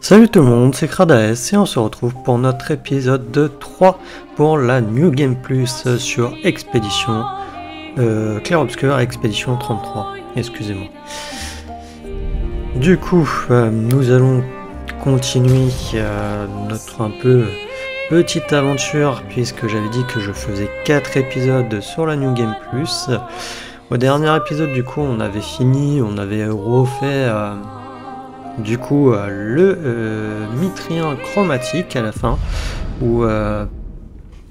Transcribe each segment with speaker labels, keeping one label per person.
Speaker 1: Salut tout le monde, c'est Kradaes et on se retrouve pour notre épisode de 3 pour la New Game Plus sur Expédition Clair Obscur Expédition 33, excusez-moi. Du coup, nous allons continuer notre un peu petite aventure puisque j'avais dit que je faisais 4 épisodes sur la New Game Plus. Au dernier épisode du coup on avait fini, on avait refait... du coup, le Mithrien chromatique à la fin, où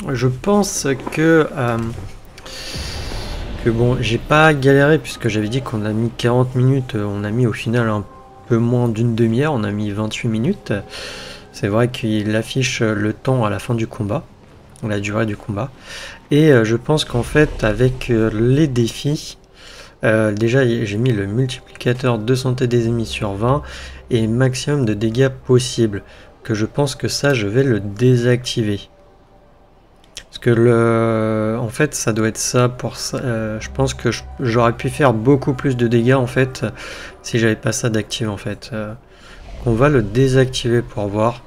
Speaker 1: je pense que bon, j'ai pas galéré puisque j'avais dit qu'on a mis 40 minutes, on a mis au final un peu moins d'une demi-heure, on a mis 28 minutes. C'est vrai qu'il affiche le temps à la fin du combat, la durée du combat. Et je pense qu'en fait, avec les défis, déjà j'ai mis le multiplicateur de santé des ennemis sur 20 et maximum de dégâts possible, que je pense que ça je vais le désactiver. Parce que en fait ça doit être ça pour ça. Je pense que j'aurais pu faire beaucoup plus de dégâts en fait si j'avais pas ça d'activer en fait. On va le désactiver pour voir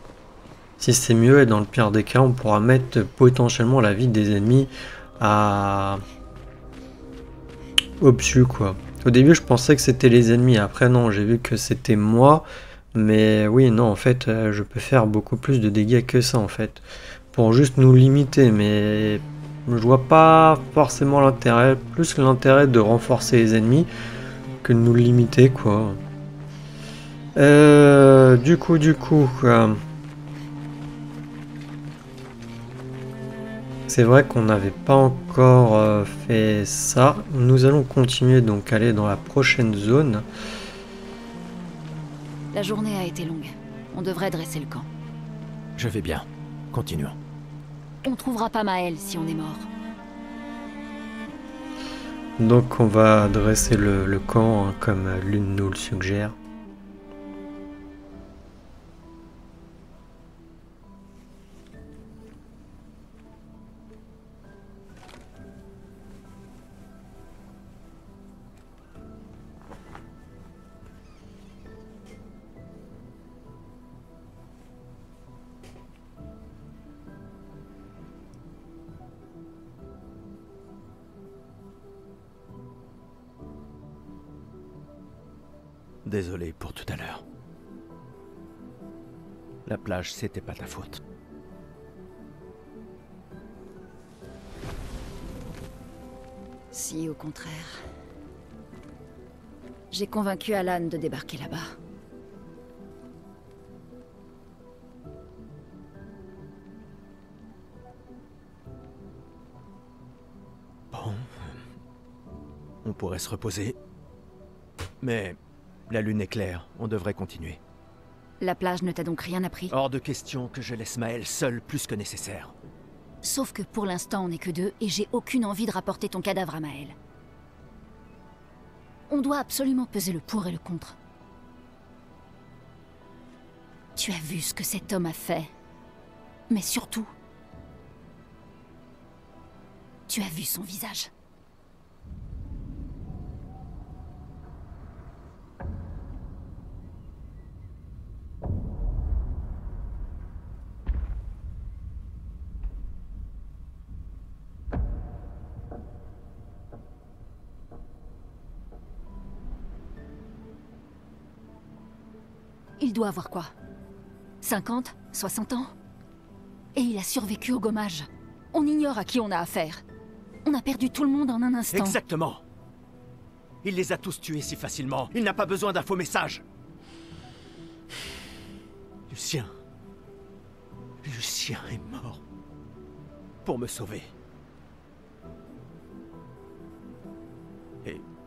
Speaker 1: si c'est mieux et dans le pire des cas on pourra mettre potentiellement la vie des ennemis à obsus quoi. Au début je pensais que c'était les ennemis, après non, j'ai vu que c'était moi, mais oui non en fait je peux faire beaucoup plus de dégâts que ça en fait, pour juste nous limiter, mais je vois pas forcément l'intérêt, plus l'intérêt de renforcer les ennemis que de nous limiter quoi. Du coup c'est vrai qu'on n'avait pas encore fait ça. Nous allons continuer donc aller dans la prochaine zone.
Speaker 2: La journée a été longue. On devrait dresser le camp.
Speaker 3: Je vais bien. Continuons.
Speaker 2: On trouvera pas Maël si on est mort.
Speaker 1: Donc on va dresser le camp hein, comme l'une nous le suggère.
Speaker 3: Désolé pour tout à l'heure. La plage, c'était pas ta faute.
Speaker 2: Si, au contraire. J'ai convaincu Alan de débarquer là-bas.
Speaker 3: Bon. On pourrait se reposer. Mais la lune est claire, on devrait continuer.
Speaker 2: La plage ne t'a donc rien appris?
Speaker 3: Hors de question que je laisse Maël seul plus que nécessaire.
Speaker 2: Sauf que pour l'instant on n'est que deux et j'ai aucune envie de rapporter ton cadavre à Maël. On doit absolument peser le pour et le contre. Tu as vu ce que cet homme a fait. Mais surtout, tu as vu son visage. Il doit avoir quoi? 50? 60 ans? Et il a survécu au gommage. On ignore à qui on a affaire. On a perdu tout le monde en un instant.
Speaker 3: Exactement. Il les a tous tués si facilement. Il n'a pas besoin d'un faux message. Lucien. Lucien est mort. Pour me sauver.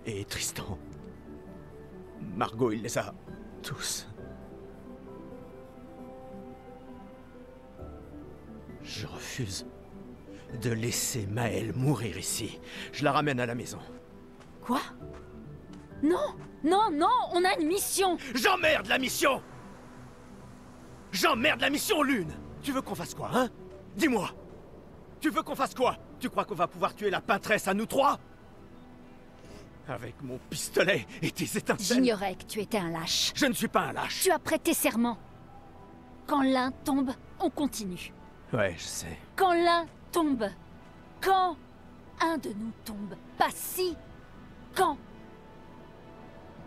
Speaker 3: Et Tristan. Margot, il les a tous. Je refuse de laisser Maël mourir ici. Je la ramène à la maison.
Speaker 2: Quoi? Non! Non, non! On a une mission!
Speaker 3: J'emmerde la mission! J'emmerde la mission, Lune! Tu veux qu'on fasse quoi, hein? Dis-moi! Tu veux qu'on fasse quoi? Tu crois qu'on va pouvoir tuer la pâtresse à nous trois? Avec mon pistolet et tes étincelles.
Speaker 2: J'ignorais que tu étais un lâche.
Speaker 3: Je ne suis pas un lâche.
Speaker 2: Tu as prêté serment. Quand l'un tombe, on continue.
Speaker 3: Ouais, je sais.
Speaker 2: Quand l'un tombe. Quand un de nous tombe. Pas si. Quand.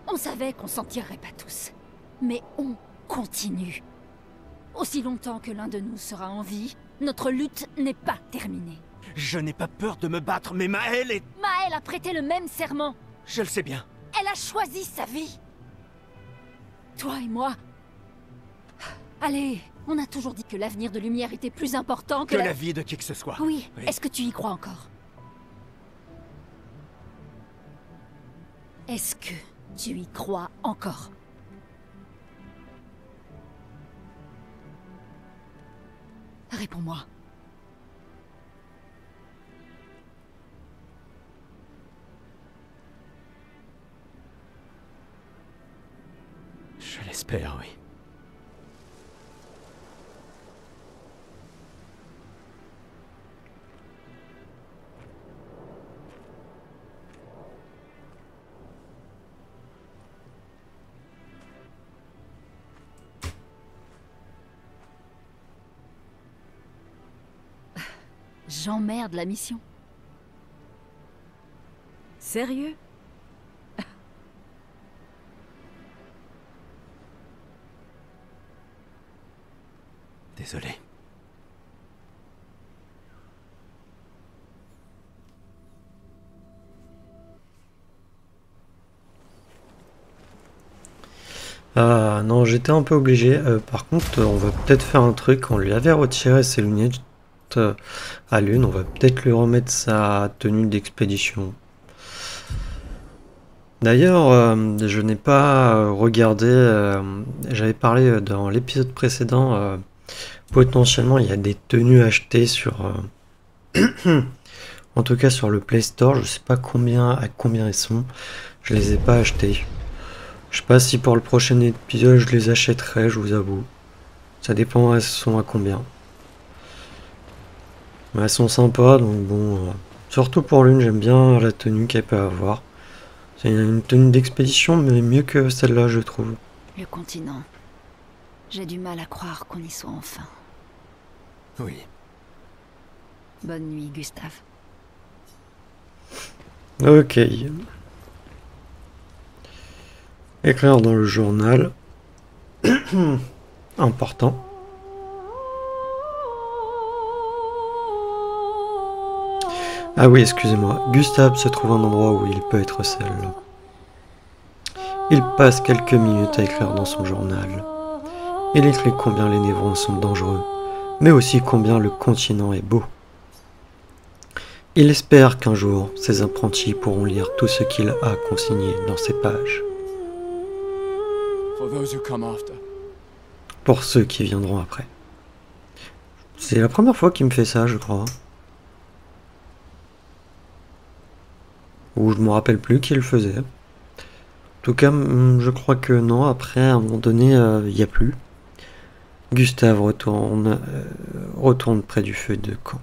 Speaker 2: On savait qu'on s'en tirerait pas tous. Mais on continue. Aussi longtemps que l'un de nous sera en vie, notre lutte n'est pas terminée.
Speaker 3: Je n'ai pas peur de me battre, mais Maëlle est...
Speaker 2: Maëlle a prêté le même serment.
Speaker 3: Je le sais bien.
Speaker 2: Elle a choisi sa vie. Toi et moi... Allez, on a toujours dit que l'avenir de Lumière était plus important que
Speaker 3: Que la vie de qui que ce soit.
Speaker 2: Oui,
Speaker 3: Oui.
Speaker 2: Est-ce que tu y crois encore? Est-ce que tu y crois encore? Réponds-moi.
Speaker 3: Je l'espère, oui.
Speaker 2: J'emmerde la mission.
Speaker 4: Sérieux?
Speaker 3: Désolé.
Speaker 1: Ah non, j'étais un peu obligé. Par contre, on va peut-être faire un truc. On lui avait retiré ses lunettes à Lune. On va peut-être lui remettre sa tenue d'expédition. D'ailleurs, je n'ai pas regardé. J'avais parlé dans l'épisode précédent. Potentiellement, il y a des tenues achetées sur. En tout cas, sur le Play Store. Je sais pas à combien elles sont. Je les ai pas achetées. Je sais pas si pour le prochain épisode je les achèterai, je vous avoue. Ça dépend, elles sont à combien. Mais elles sont sympas, donc bon. Surtout pour l'une, j'aime bien la tenue qu'elle peut avoir. C'est une tenue d'expédition, mais mieux que celle-là, je trouve.
Speaker 2: Le continent. J'ai du mal à croire qu'on y soit enfin.
Speaker 3: Oui.
Speaker 2: Bonne nuit, Gustave.
Speaker 1: Ok. Écrire dans le journal. Important. Ah oui, excusez-moi. Gustave se trouve un endroit où il peut être seul. Il passe quelques minutes à écrire dans son journal. Il écrit combien les névrons sont dangereux, mais aussi combien le continent est beau. Il espère qu'un jour, ses apprentis pourront lire tout ce qu'il a consigné dans ces pages.
Speaker 5: For those who come after.
Speaker 1: Pour ceux qui viendront après. C'est la première fois qu'il me fait ça, je crois. Ou je me rappelle plus qui le faisait. En tout cas, je crois que non. Après, à un moment donné, il n'y a plus. Gustave retourne près du feu de camp.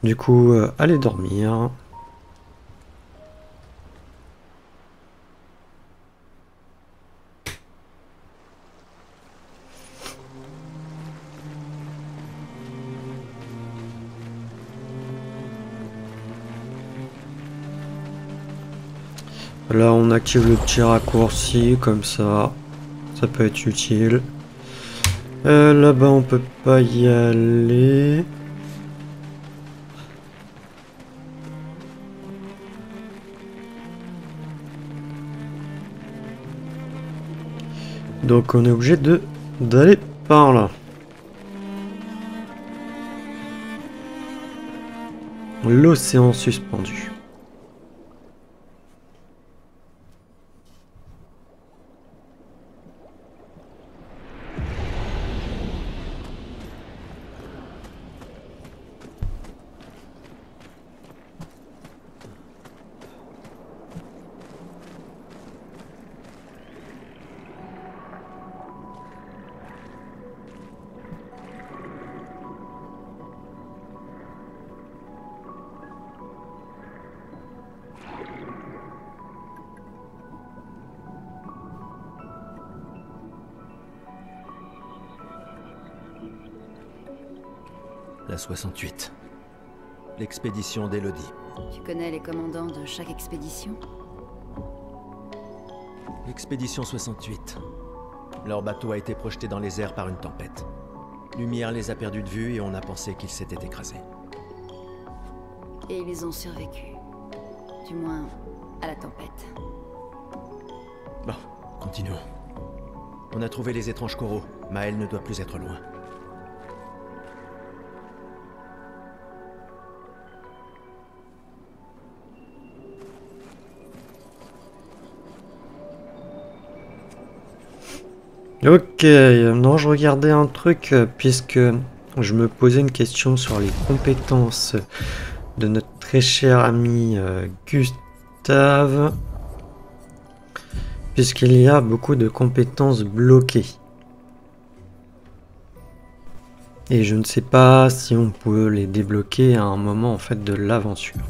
Speaker 1: Du coup, allez dormir. Là, on active le petit raccourci, comme ça peut être utile. Là-bas, on peut pas y aller. Donc, on est obligé d'aller par là. L'océan suspendu.
Speaker 3: la 68. L'expédition d'Elodie.
Speaker 2: Tu connais les commandants de chaque expédition?
Speaker 3: L'expédition 68. Leur bateau a été projeté dans les airs par une tempête. Lumière les a perdus de vue et on a pensé qu'ils s'étaient écrasés.
Speaker 2: Et ils ont survécu. Du moins, à la tempête.
Speaker 3: Bon, continuons. On a trouvé les étranges coraux. Maël ne doit plus être loin.
Speaker 1: Ok, non, je regardais un truc puisque je me posais une question sur les compétences de notre très cher ami Gustave, puisqu'il y a beaucoup de compétences bloquées. Et je ne sais pas si on peut les débloquer à un moment en fait de l'aventure.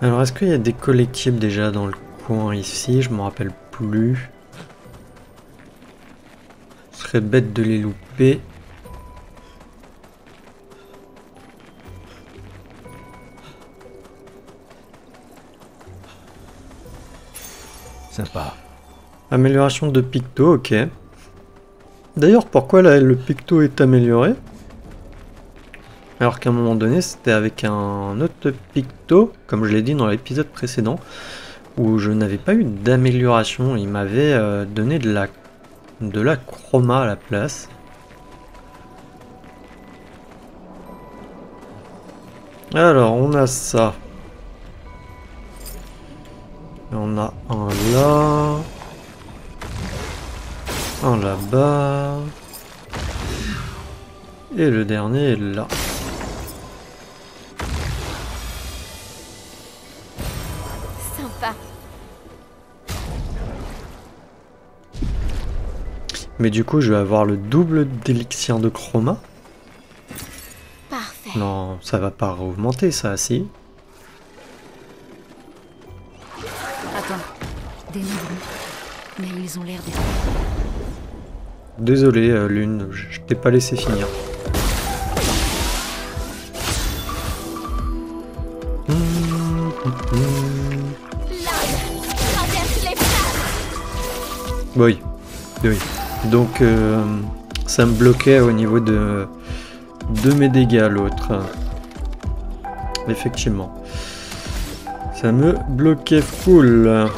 Speaker 1: Alors, est-ce qu'il y a des collectibles déjà dans le coin ici? Je me rappelle plus. Ce serait bête de les louper.
Speaker 3: Sympa.
Speaker 1: Amélioration de picto, ok. D'ailleurs, pourquoi là, le picto est amélioré? Alors qu'à un moment donné, c'était avec un autre picto, comme je l'ai dit dans l'épisode précédent, où je n'avais pas eu d'amélioration. Il m'avait donné de la chroma à la place. Alors, on a ça. On a un là. Un là-bas. Et le dernier est là.
Speaker 2: Sympa.
Speaker 1: Mais du coup, je vais avoir le double d'élixir de chroma.
Speaker 2: Parfait.
Speaker 1: Non, ça va pas augmenter ça, si.
Speaker 2: Attends. Des névrons. Mais ils ont l'air d'être...
Speaker 1: Désolé, Lune, je t'ai pas laissé finir. Oui, oui. Donc, ça me bloquait au niveau de mes dégâts, l'autre. Effectivement. Ça me bloquait full.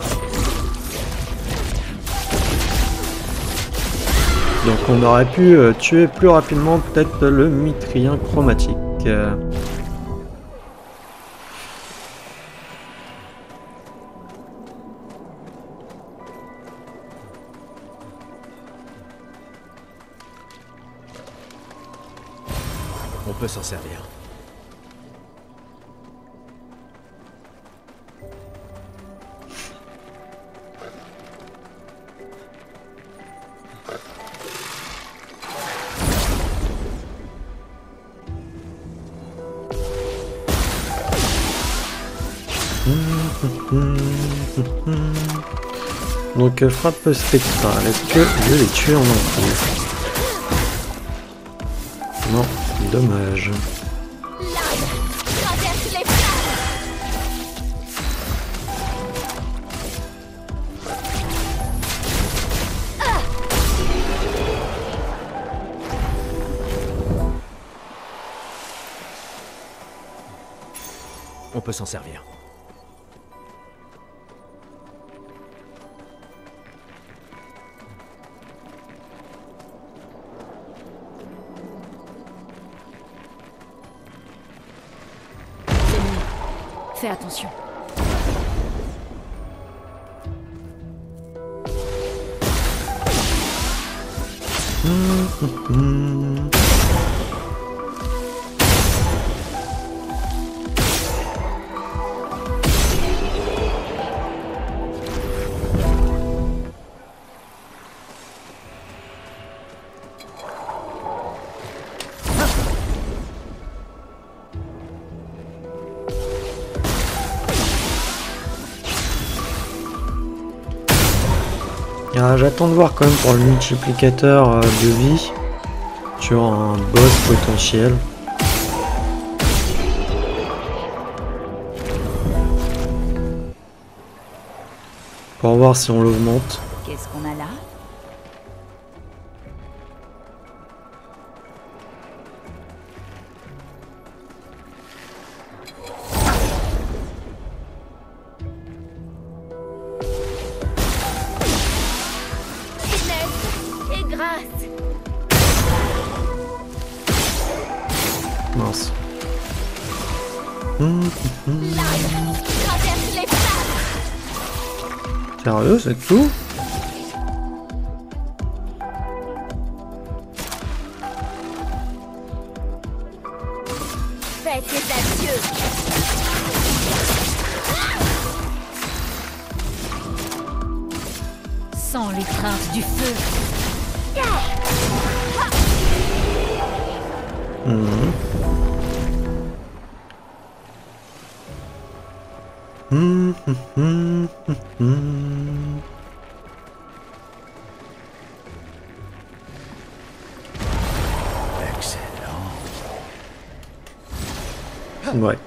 Speaker 1: Donc on aurait pu tuer plus rapidement peut-être le mitrien chromatique.
Speaker 3: On peut s'en servir.
Speaker 1: Donc frappe spectrale, est-ce que je vais les tuer en entier? Non, dommage.
Speaker 3: On peut s'en servir.
Speaker 2: Fais attention.
Speaker 1: Ah, j'attends de voir quand même pour le multiplicateur de vie sur un boss potentiel. Pour voir si on l'augmente.
Speaker 2: Qu'est-ce qu'on a là? Finesse et grâce.
Speaker 1: Mince.
Speaker 2: L'arme traverse les flammes.
Speaker 1: Sérieux, c'est tout?
Speaker 2: Faites les adieux. Sans l'étreinte du feu.
Speaker 3: Excellent.
Speaker 1: Ouais.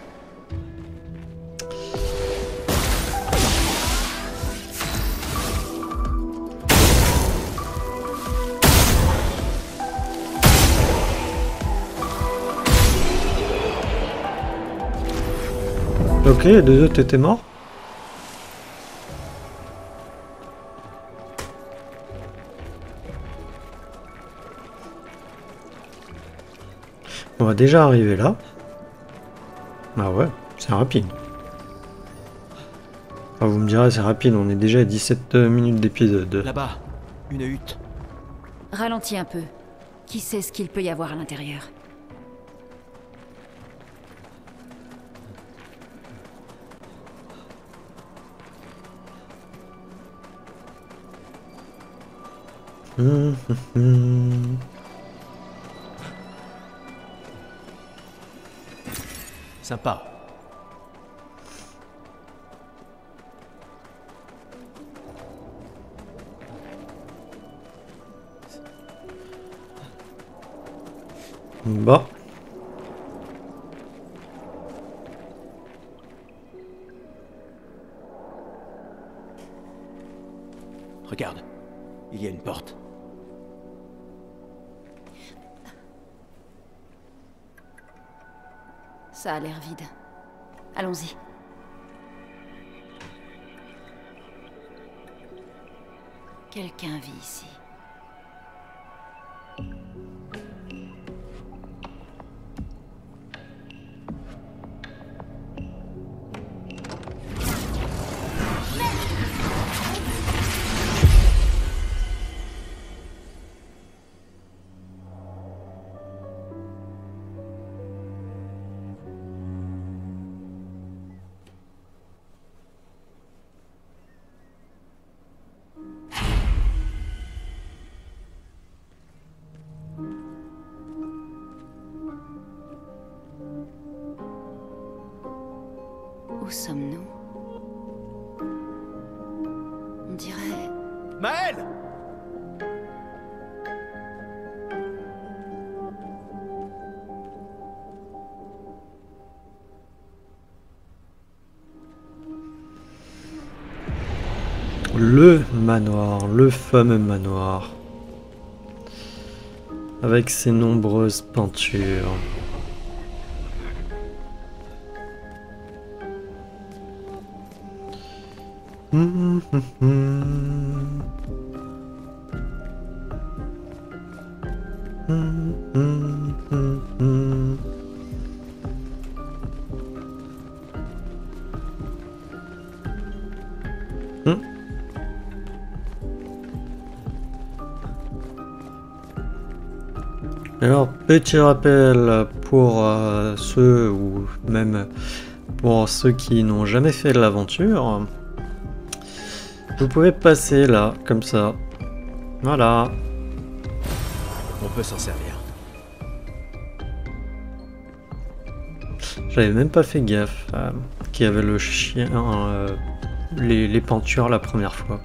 Speaker 1: Ok, les deux autres étaient morts. On va déjà arriver là. Ah ouais, c'est rapide. Enfin, vous me direz, c'est rapide, on est déjà à 17 minutes d'épisode.
Speaker 3: Là-bas, une hutte.
Speaker 2: Ralentis un peu. Qui sait ce qu'il peut y avoir à l'intérieur?
Speaker 3: Sympa.
Speaker 1: Bah.
Speaker 3: Regarde, il y a une porte.
Speaker 2: Ça a l'air vide. Allons-y. Quelqu'un vit ici. Où sommes-nous? On dirait...
Speaker 3: Maël!
Speaker 1: Le manoir, le fameux manoir. Avec ses nombreuses peintures. Alors, petit rappel pour ceux ou même pour ceux qui n'ont jamais fait l'aventure, vous pouvez passer là, comme ça. Voilà.
Speaker 3: On peut s'en servir.
Speaker 1: J'avais même pas fait gaffe qu'il y avait le chien, les peintures la première fois.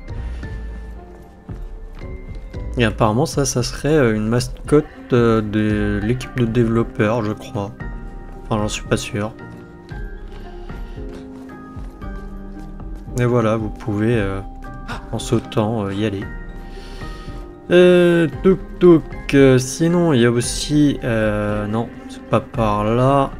Speaker 1: Et apparemment ça serait une mascotte de l'équipe de développeurs, je crois. Enfin, j'en suis pas sûr. Et voilà, vous pouvez en sautant y aller. Touk touk. Sinon, il y a aussi... non, c'est pas par là.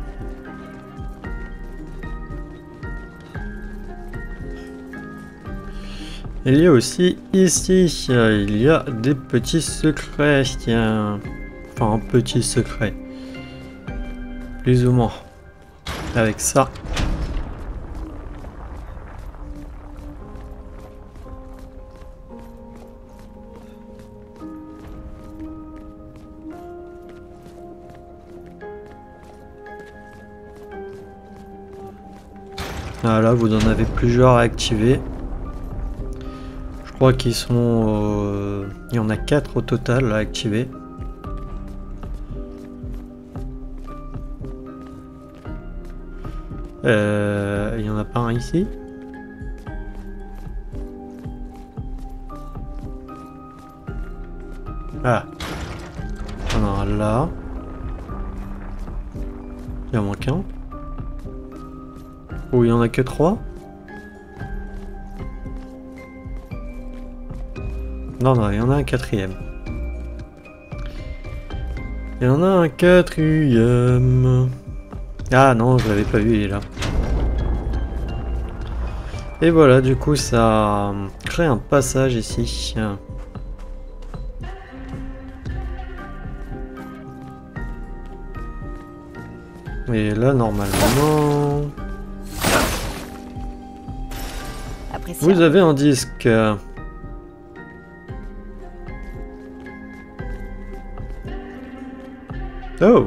Speaker 1: Il y a aussi ici, il y a des petits secrets. Tiens. Enfin, un petit secret. Plus ou moins. Avec ça. Voilà, vous en avez plusieurs à activer. Je crois qu'ils sont... il y en a 4 au total à activer. Il y en a pas un ici? Ah. Il y en a un là. Il en manque un. Ou il y en a que 3? Non, non, il y en a un quatrième. Il y en a un quatrième. Ah non, je l'avais pas vu, il est là. Et voilà, du coup, ça crée un passage ici. Et là, normalement... Vous avez un disque. Oh!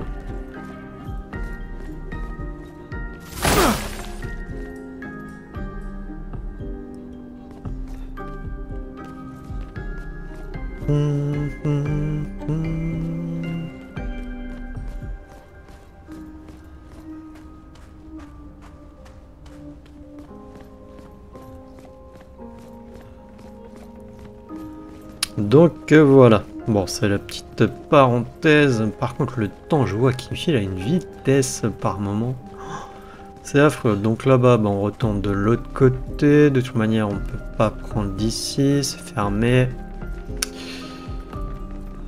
Speaker 1: Donc voilà, bon c'est la petite parenthèse, par contre le temps je vois qu'il file à une vitesse par moment, c'est affreux. Donc là-bas bah, on retourne de l'autre côté, de toute manière on peut pas prendre d'ici, c'est fermé.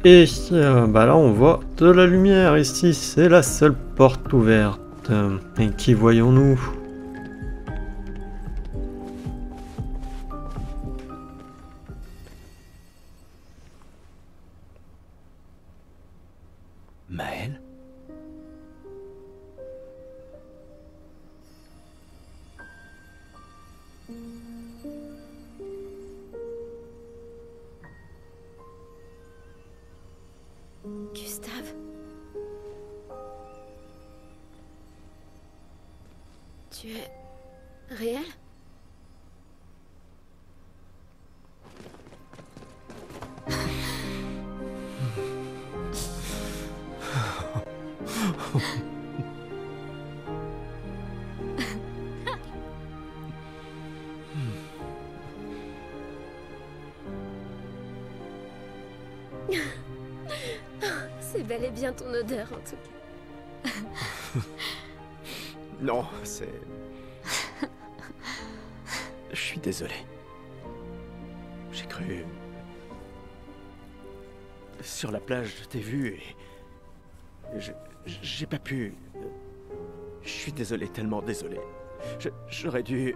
Speaker 1: Et bah là on voit de la lumière ici, c'est la seule porte ouverte. Et qui voyons-nous?
Speaker 3: Maël?
Speaker 4: Gustave. Tu es réel? C'est bel et bien ton odeur en tout cas.
Speaker 3: Non, c'est... Je suis désolé. J'ai cru... Sur la plage, je t'ai vu et... J'ai pas pu... Je suis désolé, tellement désolé. J'aurais dû...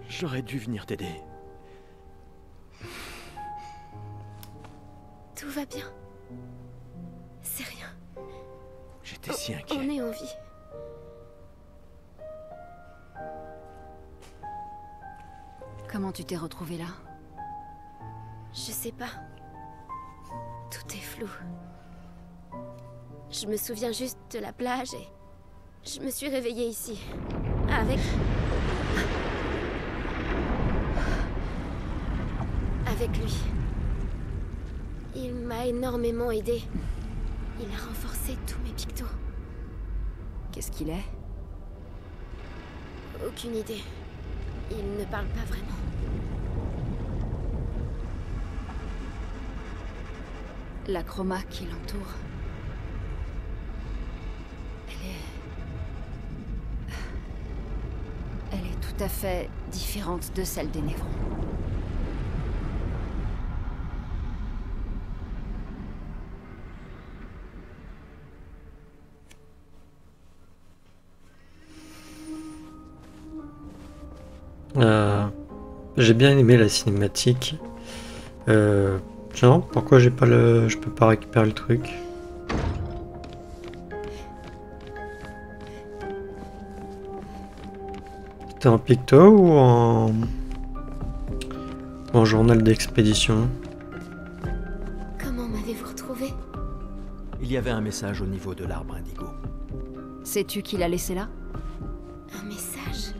Speaker 3: J'aurais dû venir t'aider.
Speaker 4: Tout va bien. C'est rien.
Speaker 3: J'étais si inquiet.
Speaker 4: On est en vie.
Speaker 2: Comment tu t'es retrouvée là?
Speaker 4: Je sais pas. Tout est flou. Je me souviens juste de la plage et... Je me suis réveillée ici. Avec... Avec lui. Il m'a énormément aidé. Il a renforcé tous mes pictos.
Speaker 2: Qu'est-ce qu'il est?
Speaker 4: Aucune idée. Il ne parle pas vraiment.
Speaker 2: La chroma qui l'entoure. Elle est tout à fait différente de celle des névrons.
Speaker 1: J'ai bien aimé la cinématique. Tiens, pourquoi j'ai pas le... je peux pas récupérer le truc? C'était un picto ou en journal d'expédition?
Speaker 4: Comment m'avez-vous retrouvé?
Speaker 3: Il y avait un message au niveau de l'arbre indigo.
Speaker 2: Sais-tu qui l'a laissé là?
Speaker 4: Un message?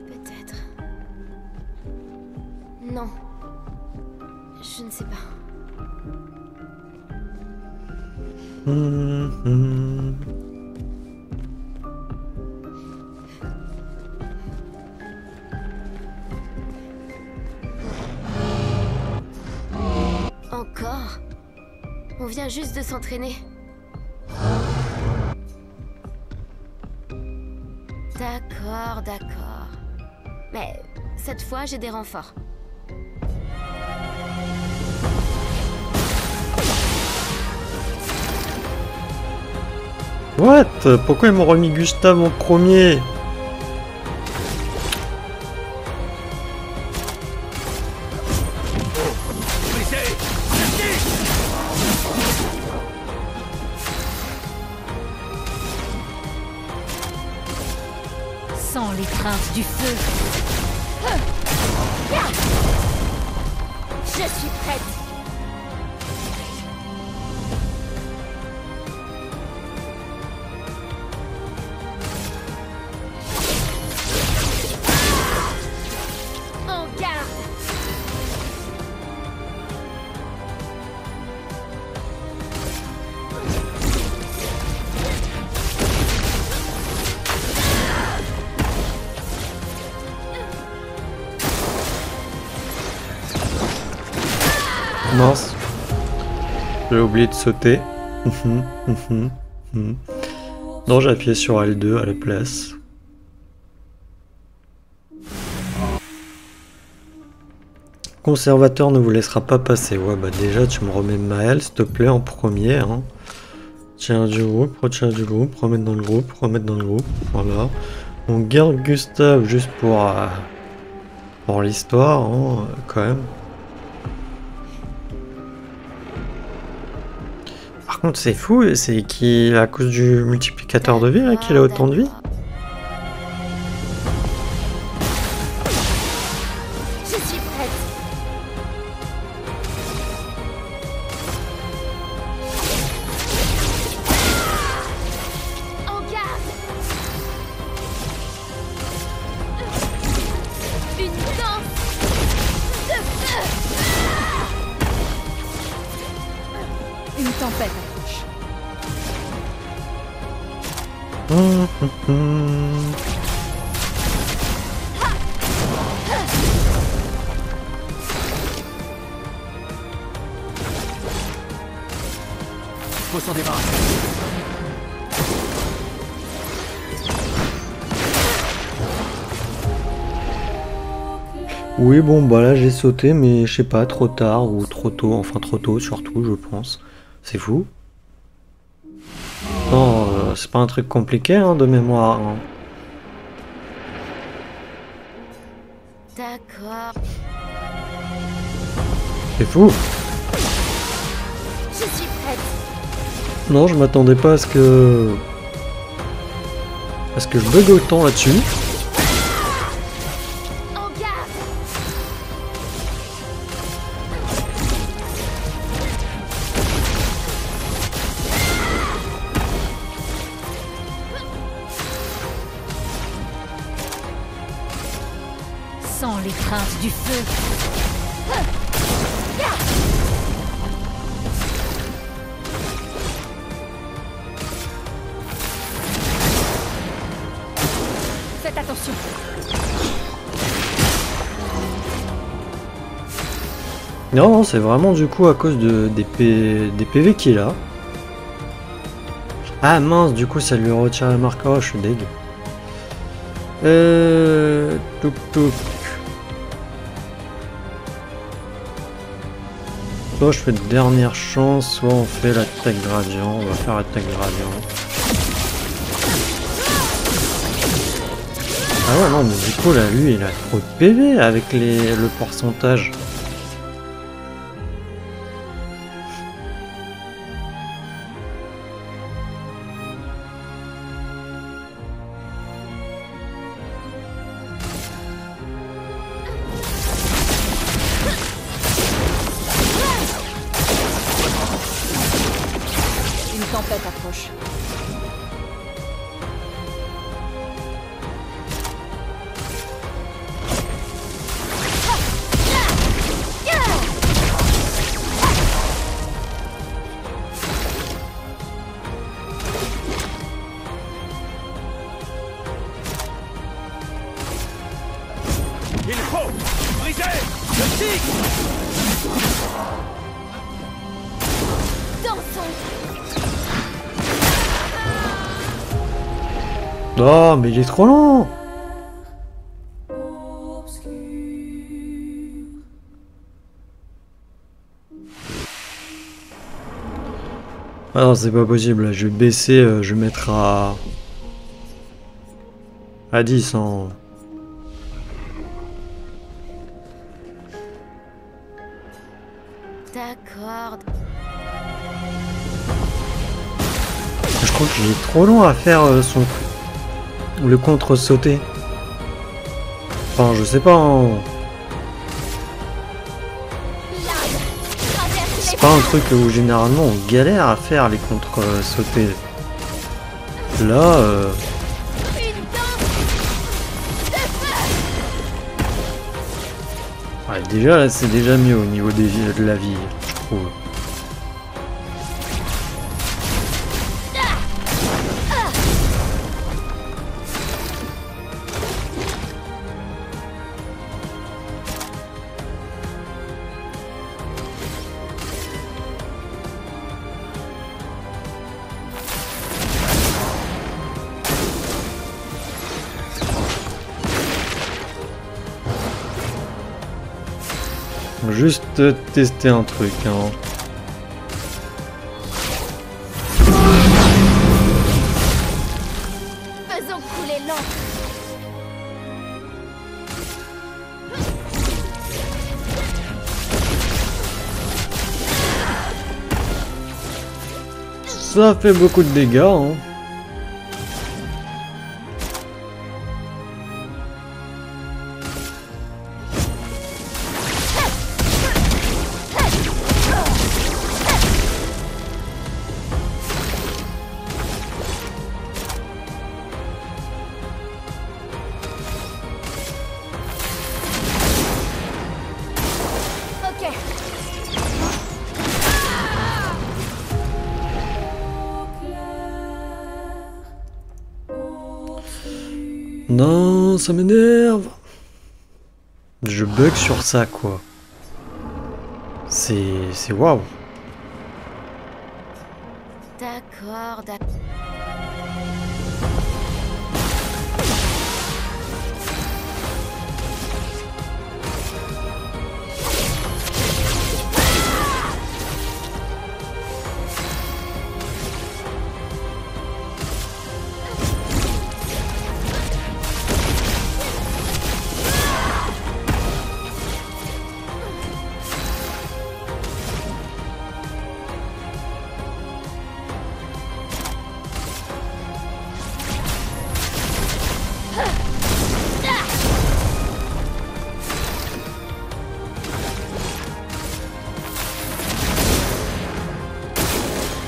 Speaker 4: Peut-être. Non. Je ne sais pas. Encore? On vient juste de s'entraîner. D'accord, d'accord. Mais cette fois, j'ai des renforts.
Speaker 1: What? Pourquoi ils m'ont remis Gustave en premier?
Speaker 2: Sans les craintes du feu.
Speaker 4: Je suis prête. En garde.
Speaker 1: Mince. J'ai oublié de sauter. Non, j'ai appuyé sur L2 à la place. Conservateur ne vous laissera pas passer. Ouais, bah déjà, tu me remets Maël, s'il te plaît, en premier. Hein. Tiens du groupe, retiens du groupe, remettre dans le groupe, remettre dans le groupe. Voilà. On garde Gustave juste pour l'histoire, hein, quand même. Par contre, c'est fou, c'est qu'il à cause du multiplicateur de vie là qu'il a autant de vie.
Speaker 4: Je suis prête. En garde. Une danse de feu.
Speaker 2: Une tempête approche.
Speaker 3: Faut s'en débarrasser.
Speaker 1: Oui, bon, bah là j'ai sauté, mais je sais pas, trop tard ou trop tôt, enfin trop tôt surtout, je pense. C'est fou. Non, c'est pas un truc compliqué hein, de mémoire. Hein.
Speaker 4: D'accord.
Speaker 1: C'est fou.
Speaker 4: Je suis prête.
Speaker 1: Non, je m'attendais pas à ce que je bug autant là-dessus.
Speaker 4: En garde.
Speaker 2: Sans les craintes du feu. Faites attention.
Speaker 1: Non, non, c'est vraiment du coup à cause des PV qu'il a. Ah mince, du coup ça lui retire la marque. Oh, je suis deg. Touk touk. Soit je fais dernière chance, soit on fait l'attaque gradient. On va faire l'attaque gradient. Ah ouais, non, mais du coup là, lui, il a trop de PV avec le pourcentage.
Speaker 2: Une tempête approche.
Speaker 3: Il faut briser le tigre.
Speaker 4: Dansons.
Speaker 1: Oh, mais il est trop lent. Ah non, c'est pas possible, là. Je vais baisser, je vais mettre à 10 en...
Speaker 4: D'accord.
Speaker 1: Je crois qu'il est trop long à faire le contre-sauté. Enfin, je sais pas. Hein. C'est pas un truc où généralement on galère à faire les contre-sautés. Là, ouais, déjà là c'est déjà mieux au niveau de la vie, je trouve. Juste tester un truc, hein.
Speaker 4: Faisons couler l'encre.
Speaker 1: Ça fait beaucoup de dégâts, hein.
Speaker 4: Ok.
Speaker 1: Non, ça m'énerve. Je bug sur ça, quoi. C'est waouh.
Speaker 4: D'accord, d'accord.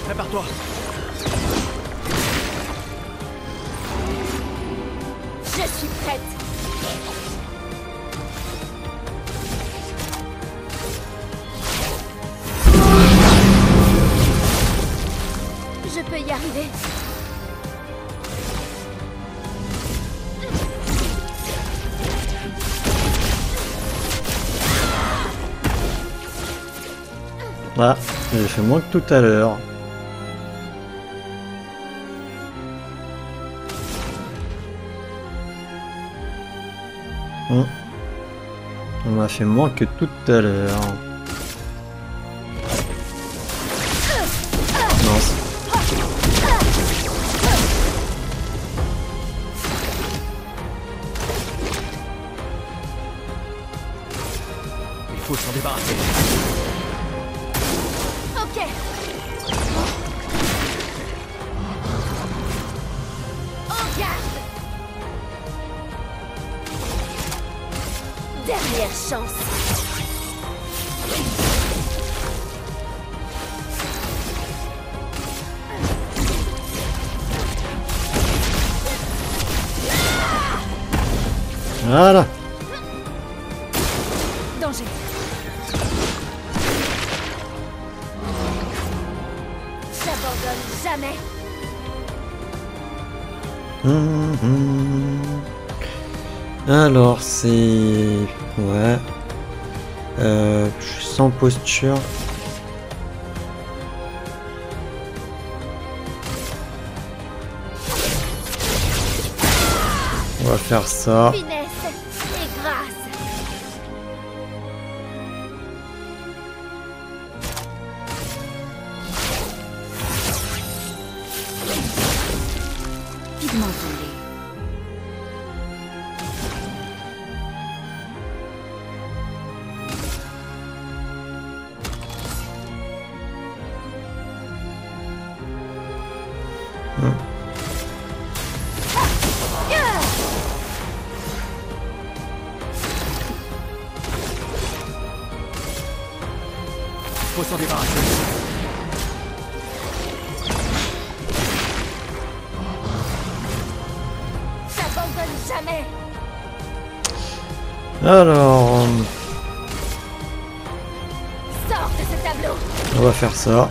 Speaker 3: Prépare-toi.
Speaker 4: Je suis prête. Je peux y arriver.
Speaker 1: Ah, j'ai fait moins que tout à l'heure. On a fait moins que tout à l'heure. Mince.
Speaker 3: Il faut s'en débarrasser.
Speaker 4: Ok. En garde. Dernière chance.
Speaker 1: Voilà.
Speaker 2: Danger.
Speaker 4: J'abandonne jamais.
Speaker 1: Alors c'est... Ouais. Je suis sans posture. On va faire ça.
Speaker 4: Finesse et grâce.
Speaker 2: Pigment tombé.
Speaker 3: Il faut s'en débarrasser.
Speaker 4: J'abandonne jamais.
Speaker 1: Alors...
Speaker 4: Sors de ce tableau.
Speaker 1: On va faire ça.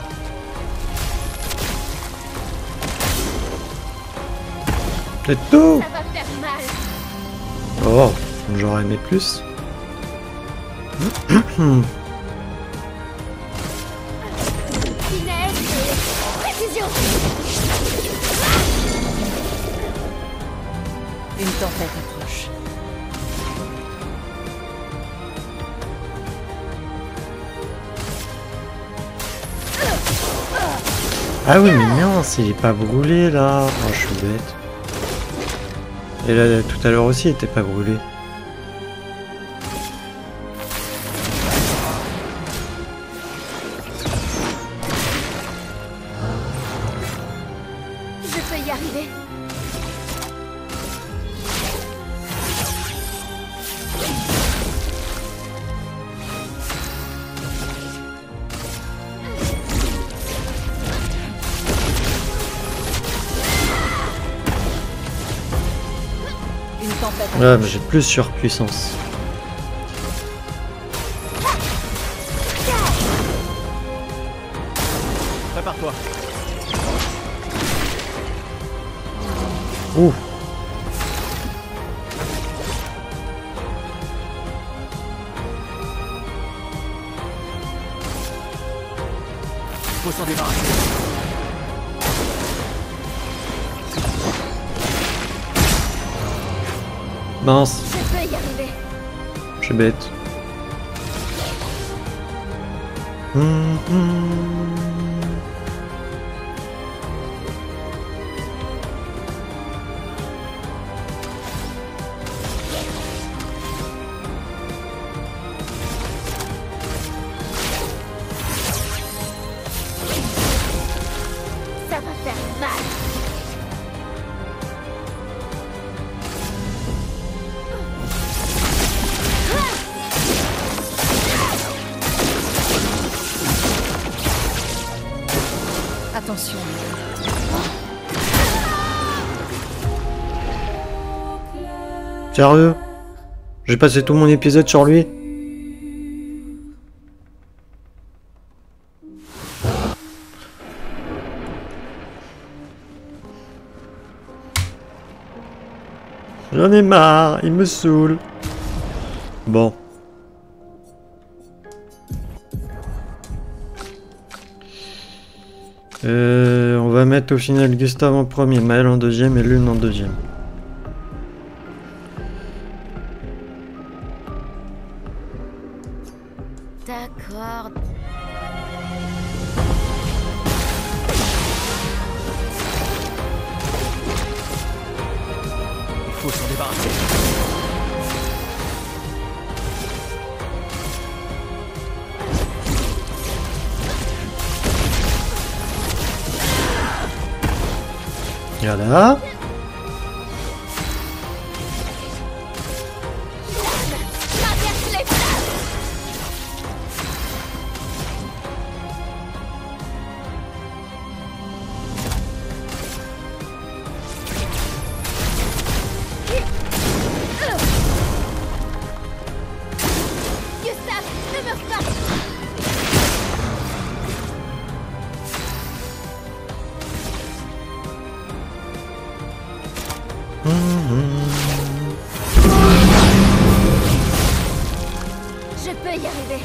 Speaker 1: C'est tout.
Speaker 4: Ça va faire mal.
Speaker 1: Oh, j'aurais aimé plus.
Speaker 4: Finesse et précision.
Speaker 2: Une tempête approche.
Speaker 1: Ah oui, mais non, il est pas brûlé là. Oh, je suis bête. Et là, tout à l'heure aussi, il était pas brûlé.
Speaker 4: Je peux y arriver.
Speaker 2: Une tempête
Speaker 1: Ouais, mais j'ai plus surpuissance.
Speaker 3: Prépare-toi.
Speaker 1: Ouh.
Speaker 3: Il faut s'en débarrasser.
Speaker 1: Mince,
Speaker 4: Je peux y arriver.
Speaker 1: je suis bête.
Speaker 4: Ça va faire mal.
Speaker 2: Attention.
Speaker 1: Sérieux? J'ai passé tout mon épisode sur lui? J'en ai marre, il me saoule. Bon. On va mettre au final Gustave en premier, Maël en deuxième et Lune en deuxième.
Speaker 4: D'accord.
Speaker 3: Il faut s'en débarrasser.
Speaker 1: Voilà.
Speaker 2: Traverse les flammes. Gustave, ne meurs pas. Je peux y arriver.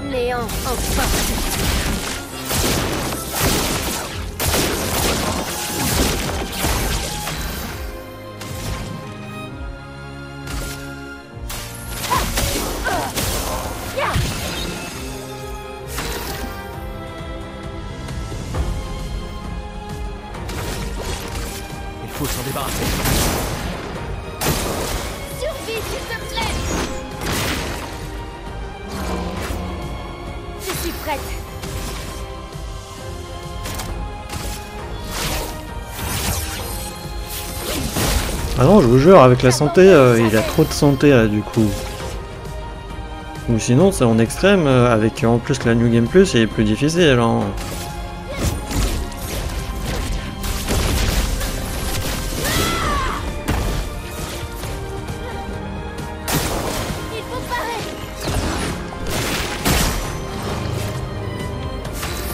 Speaker 4: Néant, enfin.
Speaker 3: Il faut s'en débarrasser.
Speaker 2: Survie, s'il te plaît. Je suis prête.
Speaker 1: Ah non, je vous jure, avec la santé, il a trop de santé là du coup. Ou sinon, c'est en extrême, avec en plus la New Game Plus, il est plus difficile. Hein.
Speaker 2: Il faut parer.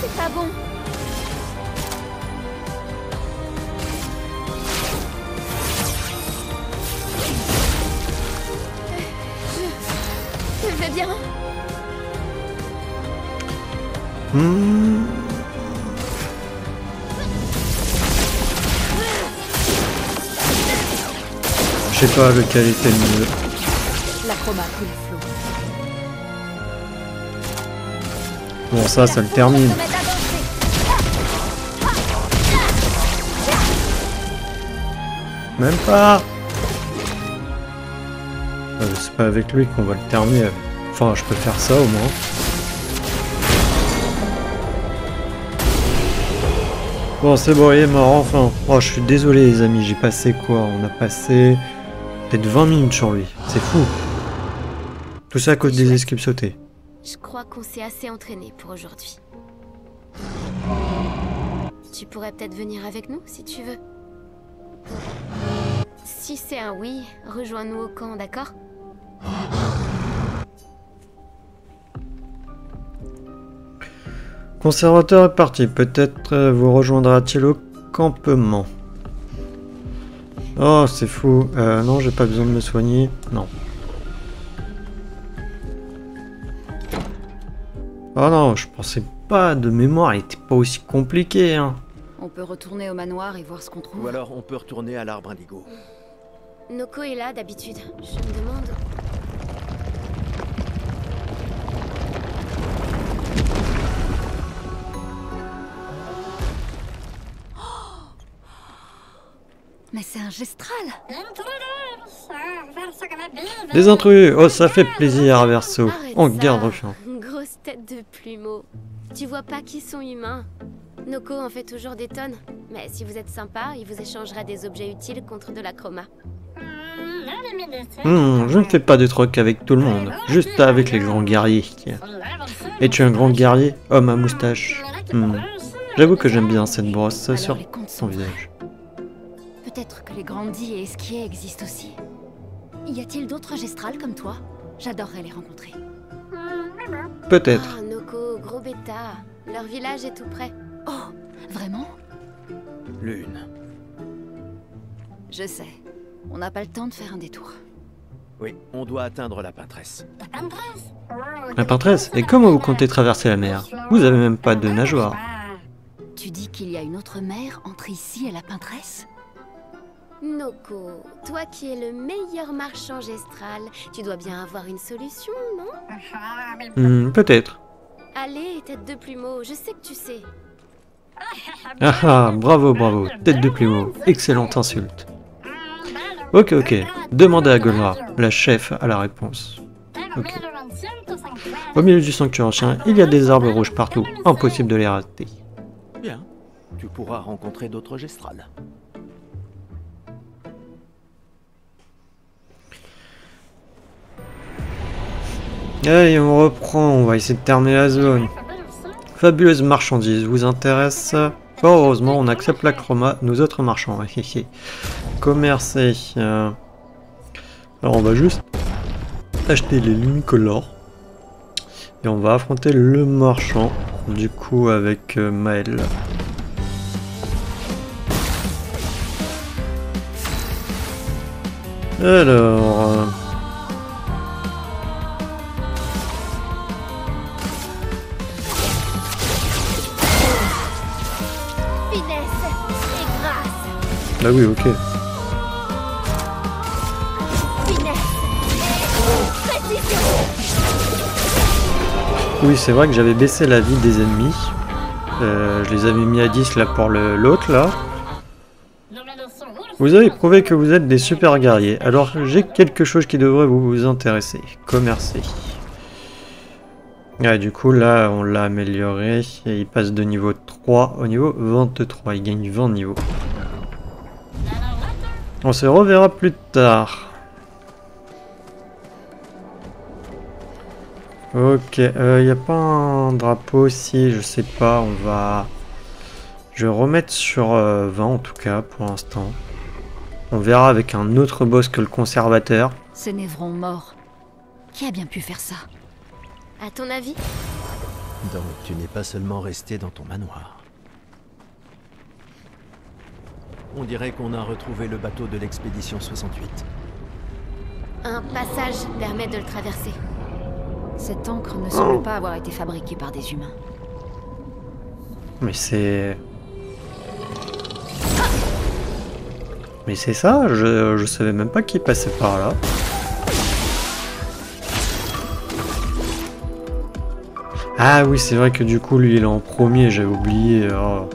Speaker 2: C'est pas bon.
Speaker 4: Je vais bien.
Speaker 1: Hmm. Je sais pas lequel était le mieux.
Speaker 2: La chroma coule flot.
Speaker 1: Bon, ça le termine.
Speaker 2: Se met à danser.
Speaker 1: Même pas. C'est pas avec lui qu'on va le terminer. Enfin, je peux faire ça au moins. Bon, c'est bon, il est mort, enfin. Oh, je suis désolé, les amis, j'ai passé quoi? On a passé peut-être 20 minutes sur lui. C'est fou. Tout ça à cause des escapes sautés.
Speaker 4: Je crois qu'on s'est assez entraîné pour aujourd'hui. Tu pourrais peut-être venir avec nous si tu veux. Si c'est un oui, rejoins-nous au camp, d'accord?
Speaker 1: Conservateur est parti. Peut-être vous rejoindra-t-il au campement. Oh, c'est fou. Non, j'ai pas besoin de me soigner. Non. Oh non, je pensais pas de mémoire. Elle était pas aussi compliquée, hein.
Speaker 2: On peut retourner au manoir et voir ce qu'on trouve.
Speaker 3: Ou alors on peut retourner à l'arbre indigo.
Speaker 4: Noko est là d'habitude. Je me demande...
Speaker 2: Mais c'est un gestral.
Speaker 1: Des intrus. Oh, ça fait plaisir, Verso.
Speaker 4: Arrête
Speaker 1: On
Speaker 4: ça.
Speaker 1: garde chien.
Speaker 4: Grosse tête de plumeau. Tu vois pas qu'ils sont humains. Noko en fait toujours des tonnes. Mais si vous êtes sympa, il vous échangera des objets utiles contre de la chroma.
Speaker 1: Je ne fais pas de troc avec tout le monde. Juste avec les grands guerriers. Es-tu un grand guerrier, homme à moustache? J'avoue que j'aime bien cette brosse
Speaker 2: Alors,
Speaker 1: sur
Speaker 2: les contes
Speaker 1: son
Speaker 2: sont vrais.
Speaker 1: visage.
Speaker 2: Peut-être que les grandis et esquiers existent aussi. Y a-t-il d'autres gestrals comme toi? J'adorerais les rencontrer.
Speaker 1: Peut-être.
Speaker 4: Ah, Noko, gros bêta. Leur village est tout près.
Speaker 2: Oh, vraiment?
Speaker 3: Lune.
Speaker 2: Je sais. On n'a pas le temps de faire un détour.
Speaker 3: Oui, on doit atteindre la pâtresse.
Speaker 1: La peintresse, et comment vous comptez traverser la mer? Vous avez même pas de nageoire.
Speaker 2: Tu dis qu'il y a une autre mer entre ici et la peintresse?
Speaker 4: Noko, toi qui es le meilleur marchand gestral, tu dois bien avoir une solution, non?
Speaker 1: Peut-être.
Speaker 4: Allez, tête de plumeau, je sais que tu sais.
Speaker 1: Ah ah, bravo, bravo, tête de plumeau, excellente insulte. Ok, demandez à Golnar, la chef a la réponse. Ok. Au milieu du sanctuaire chien, il y a des arbres rouges partout, impossible de les rater.
Speaker 3: Bien, tu pourras rencontrer d'autres gestrales.
Speaker 1: Allez, on reprend, on va essayer de terminer la zone. Fabuleuse marchandise vous intéresse? Fort heureusement, on accepte la chroma, nous autres marchands. Commercer. Alors on va juste acheter les lunicolores. Et on va affronter le marchand, du coup avec Maël. Alors... Bah oui, ok. Oui, c'est vrai que j'avais baissé la vie des ennemis. Je les avais mis à 10 là pour l'autre là. Vous avez prouvé que vous êtes des super guerriers. Alors j'ai quelque chose qui devrait vous intéresser. Commercer. Ah, du coup là on l'a amélioré et il passe de niveau 3 au niveau 23. Il gagne 20 niveaux. On se reverra plus tard. Ok, y a pas un drapeau aussi, je sais pas, on va... Je vais remettre sur 20 en tout cas pour l'instant. On verra avec un autre boss que le conservateur.
Speaker 2: C'est Névron mort. Qui a bien pu faire ça?
Speaker 4: À ton avis?
Speaker 3: Donc tu n'es pas seulement resté dans ton manoir. On dirait qu'on a retrouvé le bateau de l'expédition 68.
Speaker 4: Un passage permet de le traverser.
Speaker 2: Cette encre ne semble pas avoir été fabriquée par des humains.
Speaker 1: Mais c'est... Mais c'est ça, je savais même pas qu'il passait par là. Ah oui, c'est vrai que du coup, lui, il est en premier, j'avais oublié. Oh.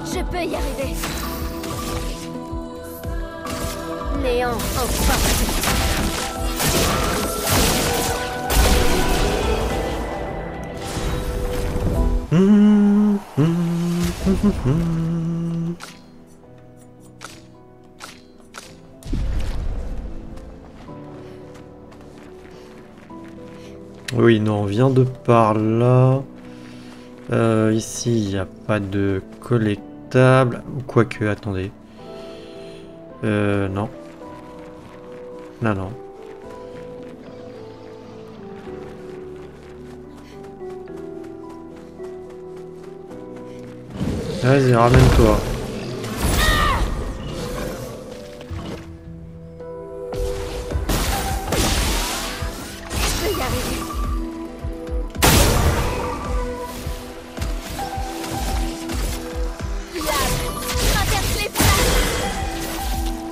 Speaker 4: Je peux y arriver. Néant, enfin.
Speaker 1: Oui, non, on vient de par là. Ici, il n'y a pas de collectable. Ou quoique, attendez. Non. Non, non. Vas-y, ramène-toi.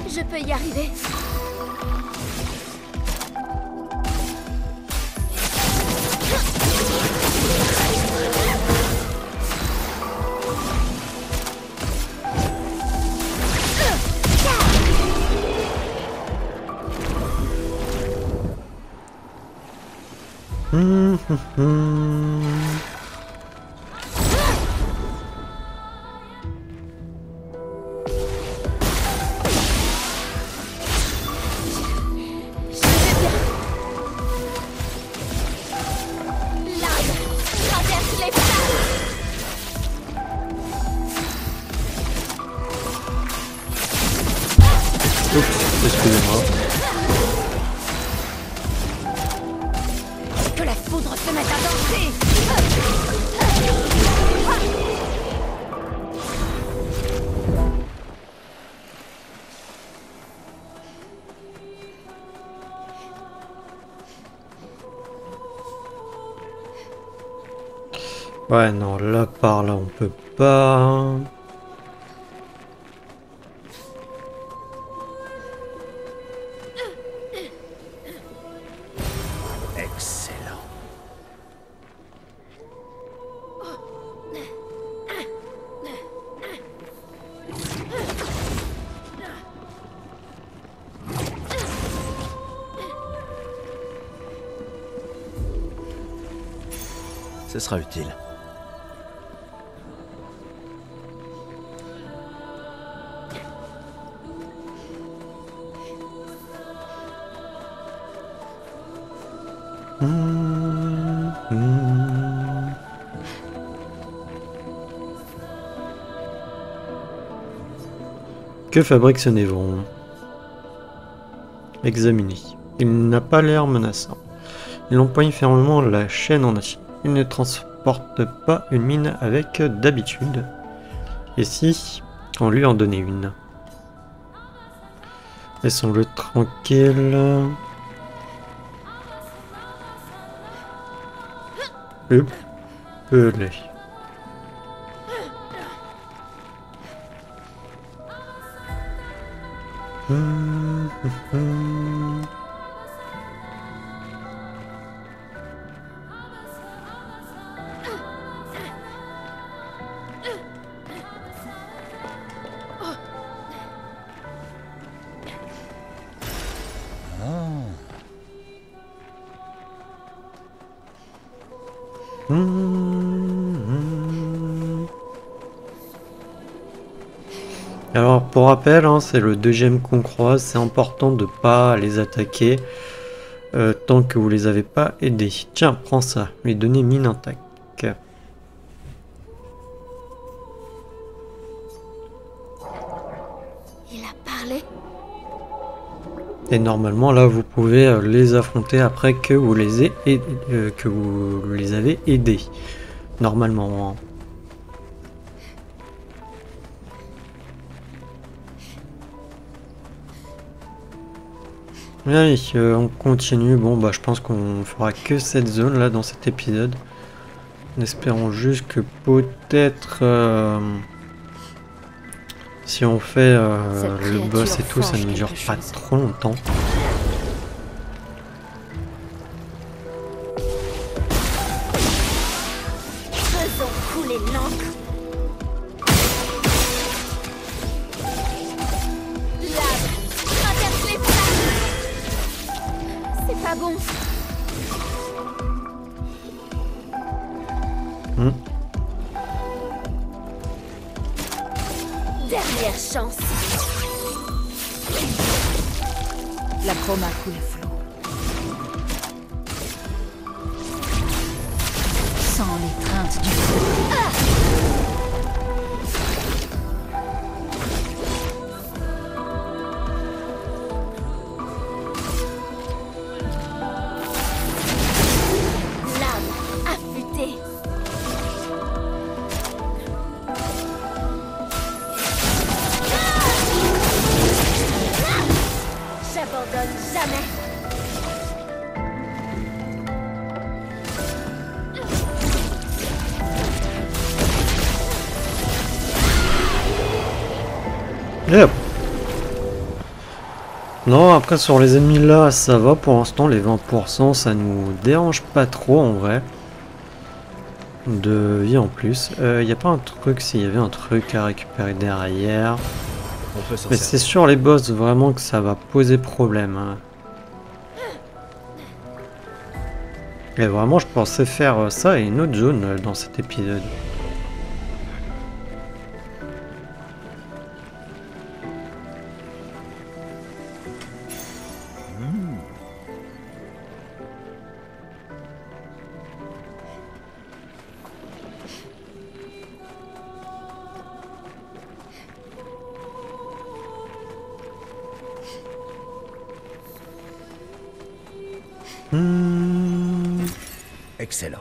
Speaker 4: Je peux y arriver.
Speaker 1: excusez-moi.
Speaker 2: Que la foudre se mette à danser.
Speaker 1: Ouais, non, là, par là, on peut pas.
Speaker 3: Excellent. Ce sera utile.
Speaker 1: Que fabrique ce névron? Examiner. Il n'a pas l'air menaçant. Il empoigne fermement la chaîne en acier. Il ne transporte pas une mine avec d'habitude. Et si on lui en donnait une? Laissons-le tranquille. Pelé. Alors pour rappel, hein, c'est le deuxième qu'on croise, c'est important de pas les attaquer tant que vous les avez pas aidés. Tiens, prends ça, lui donner mine intacte.
Speaker 4: Il a parlé?
Speaker 1: Et normalement là vous pouvez les affronter après que vous les avez aidés. Normalement. Hein. Allez, on continue. Bon bah je pense qu'on fera que cette zone là dans cet épisode. En espérant juste que peut-être si on fait le boss et tout, ça ne dure pas trop longtemps.
Speaker 2: Faisons couler l'encre. Lave, traverse les flammes. C'est pas bon. Dernière chance. La chroma coule à flot. Sans l'étreinte du feu. Lame affûtée. J'abandonne jamais.
Speaker 1: Et hop. Non, après sur les ennemis là, ça va pour l'instant, les 20%, ça nous dérange pas trop en vrai. De vie en plus. Y a pas un truc, s'il y avait un truc à récupérer derrière.
Speaker 3: On peut s'en
Speaker 1: Mais
Speaker 3: servir.
Speaker 1: c'est sur les boss vraiment que ça va poser problème. Hein. Et vraiment, je pensais faire ça et une autre zone dans cet épisode.
Speaker 3: Excellent.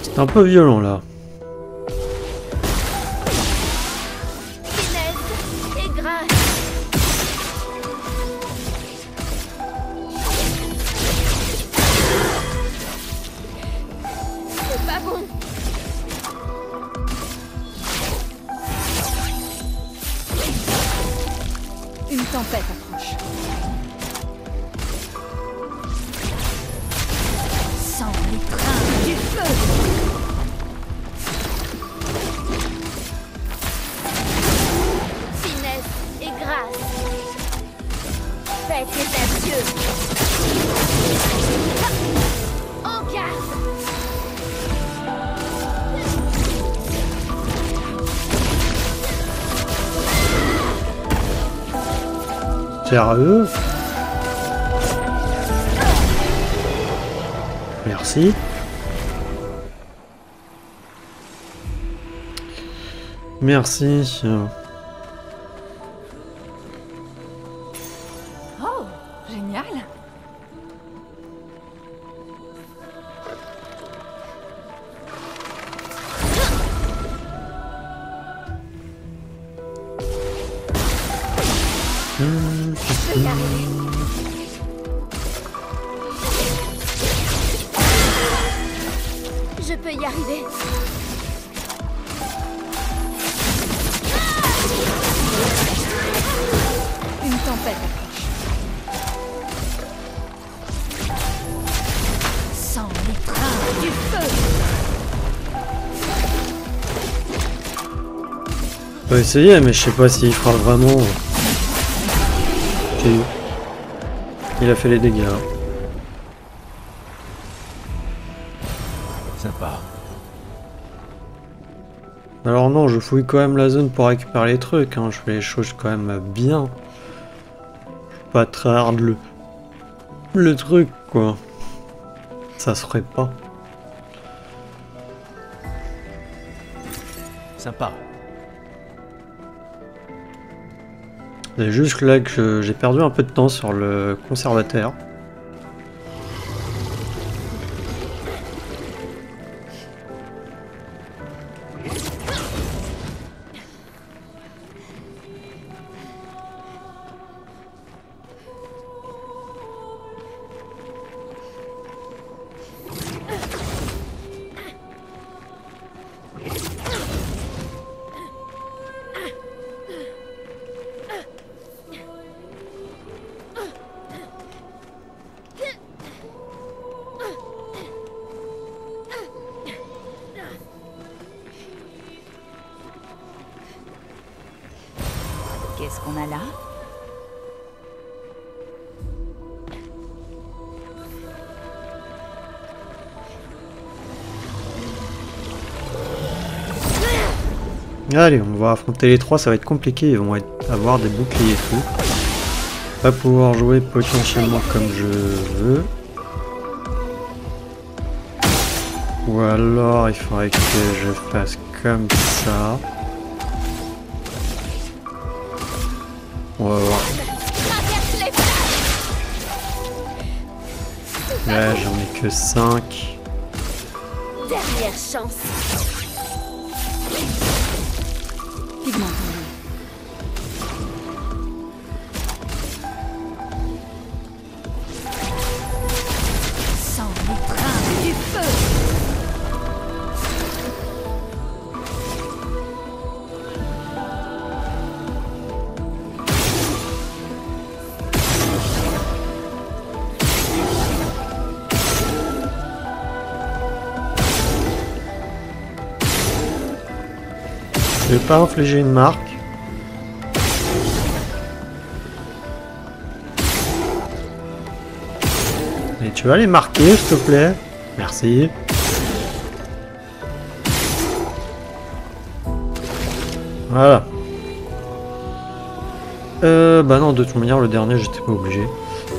Speaker 1: C'est un peu violent là.
Speaker 4: Finesse et grâce. C'est pas bon.
Speaker 2: Une tempête approche. Sans les trains du feu.
Speaker 4: Finesse et grâce. Faites les adieux. En garde.
Speaker 1: Sérieux? Merci. Merci.
Speaker 2: Oh, génial.
Speaker 4: Je peux y arriver. Je peux y arriver.
Speaker 2: Une tempête approche. Sans les trains du feu.
Speaker 1: On peut essayer, mais je sais pas s'il fera vraiment. Ok. Il a fait les dégâts.
Speaker 3: Sympa.
Speaker 1: Alors non, je fouille quand même la zone pour récupérer les trucs, hein. Je fais les choses quand même bien. Je vais pas tryhard le truc, quoi. Ça se ferait pas.
Speaker 3: Sympa.
Speaker 1: C'est juste là que j'ai perdu un peu de temps sur le conservateur.
Speaker 2: Qu'est-ce qu'on a là?
Speaker 1: Allez, on va affronter les trois, ça va être compliqué, ils vont avoir des boucliers et tout. Pas pouvoir jouer potentiellement comme je veux. Ou alors il faudrait que je fasse comme ça. On va voir. Là j'en ai que 5.
Speaker 4: Dernière chance.
Speaker 2: Pigment. Sans les trains du feu.
Speaker 1: Je vais pas infliger une marque. Et tu vas les marquer, s'il te plaît. Merci. Voilà. Bah non, de toute manière, le dernier, j'étais pas obligé.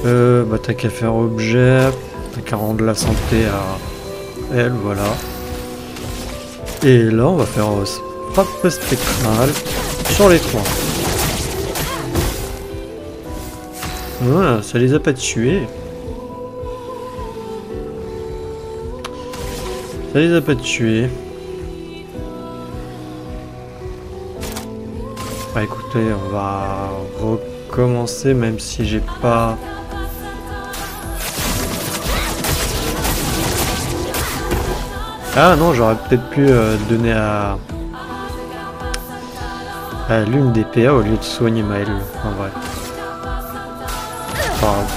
Speaker 1: Bah t'as qu'à faire objet. T'as qu'à rendre la santé à elle, voilà. Et là, on va faire frappe spectrale sur les trois. Voilà, ça les a pas tués. Ça les a pas tués. Bah écoutez, on va recommencer même si j'ai pas... Ah non, j'aurais peut-être pu donner à l'une des PA au lieu de soigner Maël, en vrai. Pas grave.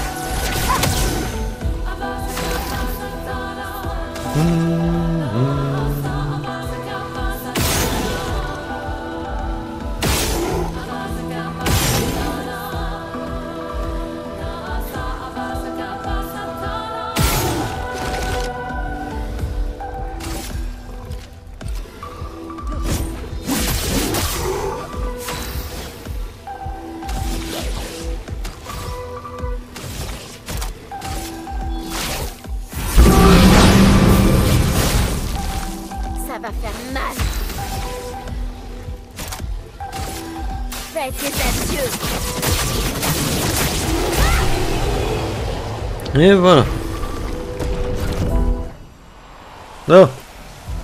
Speaker 4: Ça va faire mal. Faites tes adieux.
Speaker 1: Et voilà. Oh,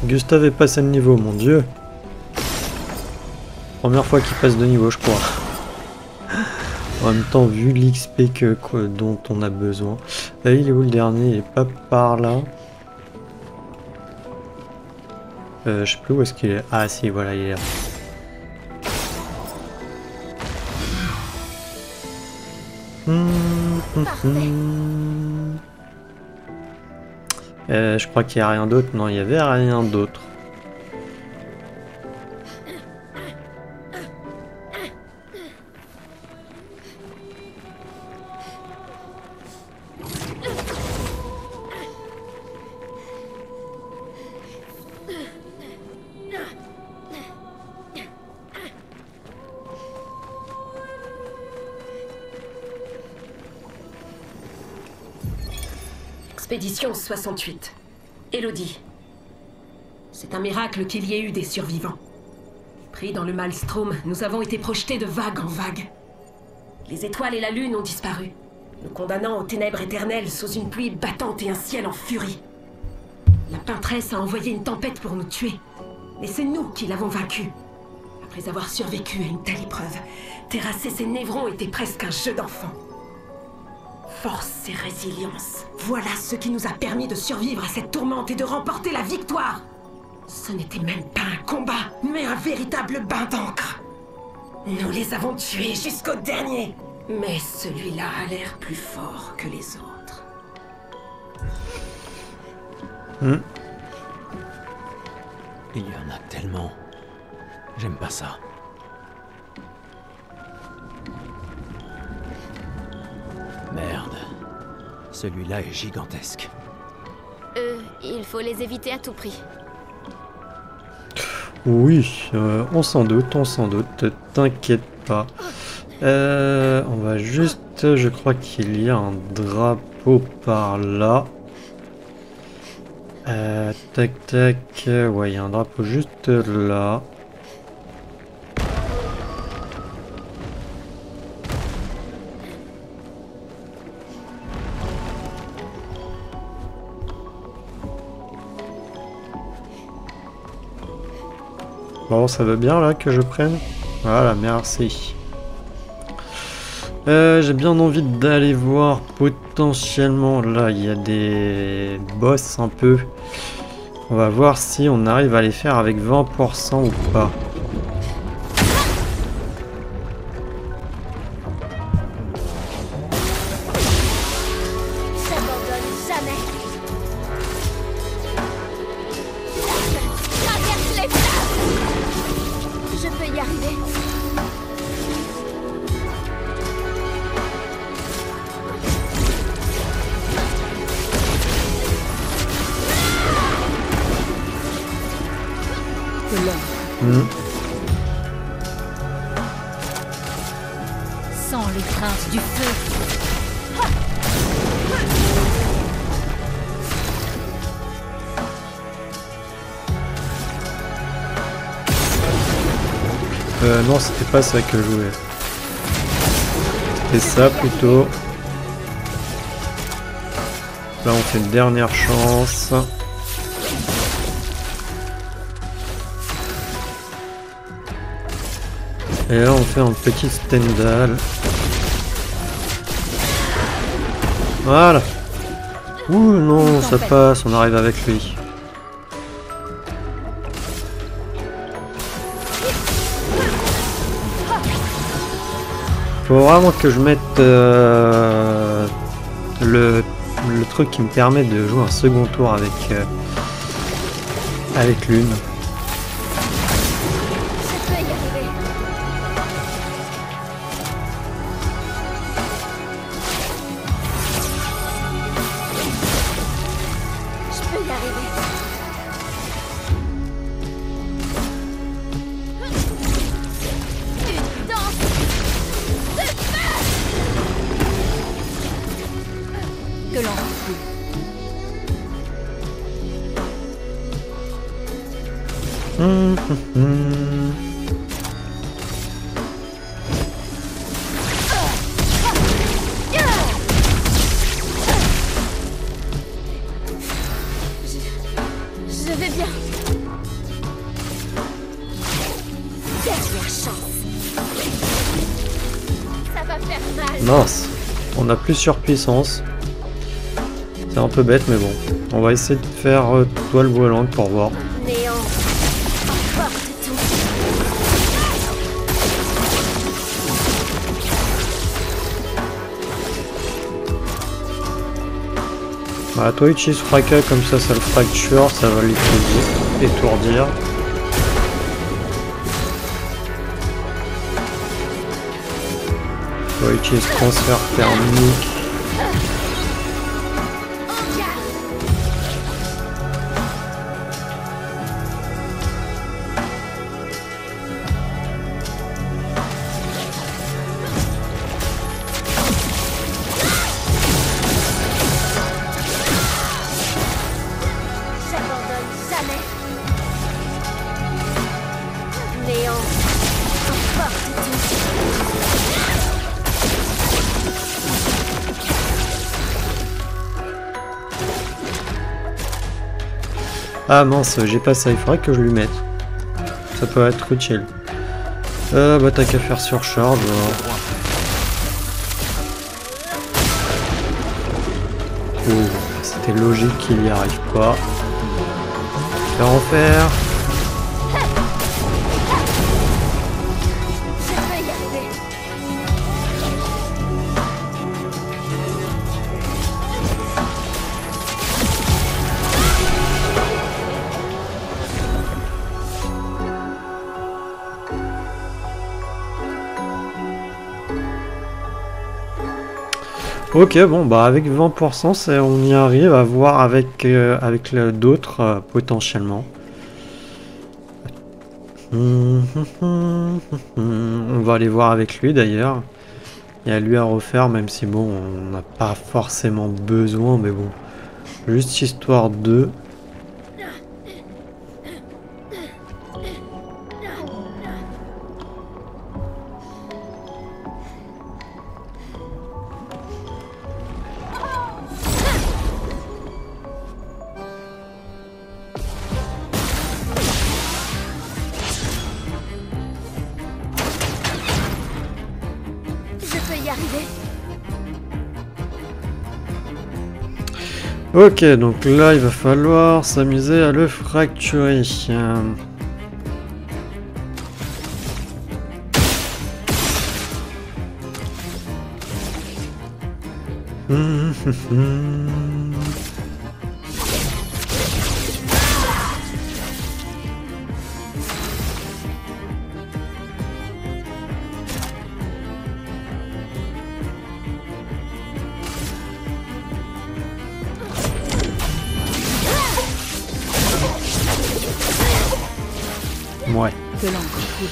Speaker 1: Gustave est passé de niveau, mon dieu. Première fois qu'il passe de niveau, je crois. En même temps, vu l'XP dont on a besoin. Là, il est où le dernier? Il est pas par là. Je sais plus où est-ce qu'il est. Ah si, voilà, il est là. Je crois qu'il n'y a rien d'autre. Non, il y avait rien d'autre.
Speaker 6: Expédition 68. Élodie. C'est un miracle qu'il y ait eu des survivants. Pris dans le maelstrom, nous avons été projetés de vague en vague. Les étoiles et la lune ont disparu, nous condamnant aux ténèbres éternelles sous une pluie battante et un ciel en furie. La peintresse a envoyé une tempête pour nous tuer, et c'est nous qui l'avons vaincue. Après avoir survécu à une telle épreuve, terrasser ses névrons était presque un jeu d'enfant. Force et résilience, voilà ce qui nous a permis de survivre à cette tourmente et de remporter la victoire. Ce n'était même pas un combat, mais un véritable bain d'encre. Nous les avons tués jusqu'au dernier, mais celui-là a l'air plus fort que les autres.
Speaker 3: Il y en a tellement. J'aime pas ça. Merde. Celui-là est gigantesque.
Speaker 4: Il faut les éviter à tout prix.
Speaker 1: Oui, on s'en doute, t'inquiète pas. On va juste, je crois qu'il y a un drapeau par là. Tac tac, ouais, il y a un drapeau juste là. Bon, ça va bien là que je prenne? Voilà, merci. J'ai bien envie d'aller voir potentiellement, là il y a des boss un peu. On va voir si on arrive à les faire avec 20% ou pas.
Speaker 4: J'abandonne jamais. Traverse les flammes. Je peux y arriver.
Speaker 2: Sans les craintes du feu.
Speaker 1: Non, c'était pas ça que je voulais. C'était ça plutôt. Là, on fait une dernière chance. Et là, on fait un petit Stendhal. Voilà. Ouh, non, ça passe, on arrive avec lui. Faut vraiment que je mette le truc qui me permet de jouer un second tour avec Lune.
Speaker 2: Je peux y arriver. Je peux y arriver. Une danse de feu que l'on retrouve. Je vais bien. Dernière chance. Ça va faire mal.
Speaker 1: Mince, on a plus surpuissance. C'est un peu bête mais bon. On va essayer de faire toile volante pour voir.
Speaker 4: Néant. Emporte tout.
Speaker 1: Voilà, toi utilise fracas comme ça le fracture, ça va l'étourdir. Toi utilise transfert thermique.
Speaker 4: J'abandonne jamais. Néant. Emporte tout.
Speaker 1: Ah mince, j'ai pas ça, il faudrait que je lui mette. Ça peut être utile. Bah t'as qu'à faire surcharge. Oh, c'était logique qu'il y arrive pas. Faire en faire.
Speaker 2: Je peux y arriver.
Speaker 1: Ok, bon bah avec 20%, on y arrive à voir avec d'autres potentiellement. On va aller voir avec lui d'ailleurs. Il y a lui à refaire, même si bon, on n'a pas forcément besoin, mais bon. Juste histoire de...
Speaker 2: Je peux y arriver.
Speaker 1: Ok, donc là, il va falloir s'amuser à le fracturer. Ouais.
Speaker 2: Que l'encre coule.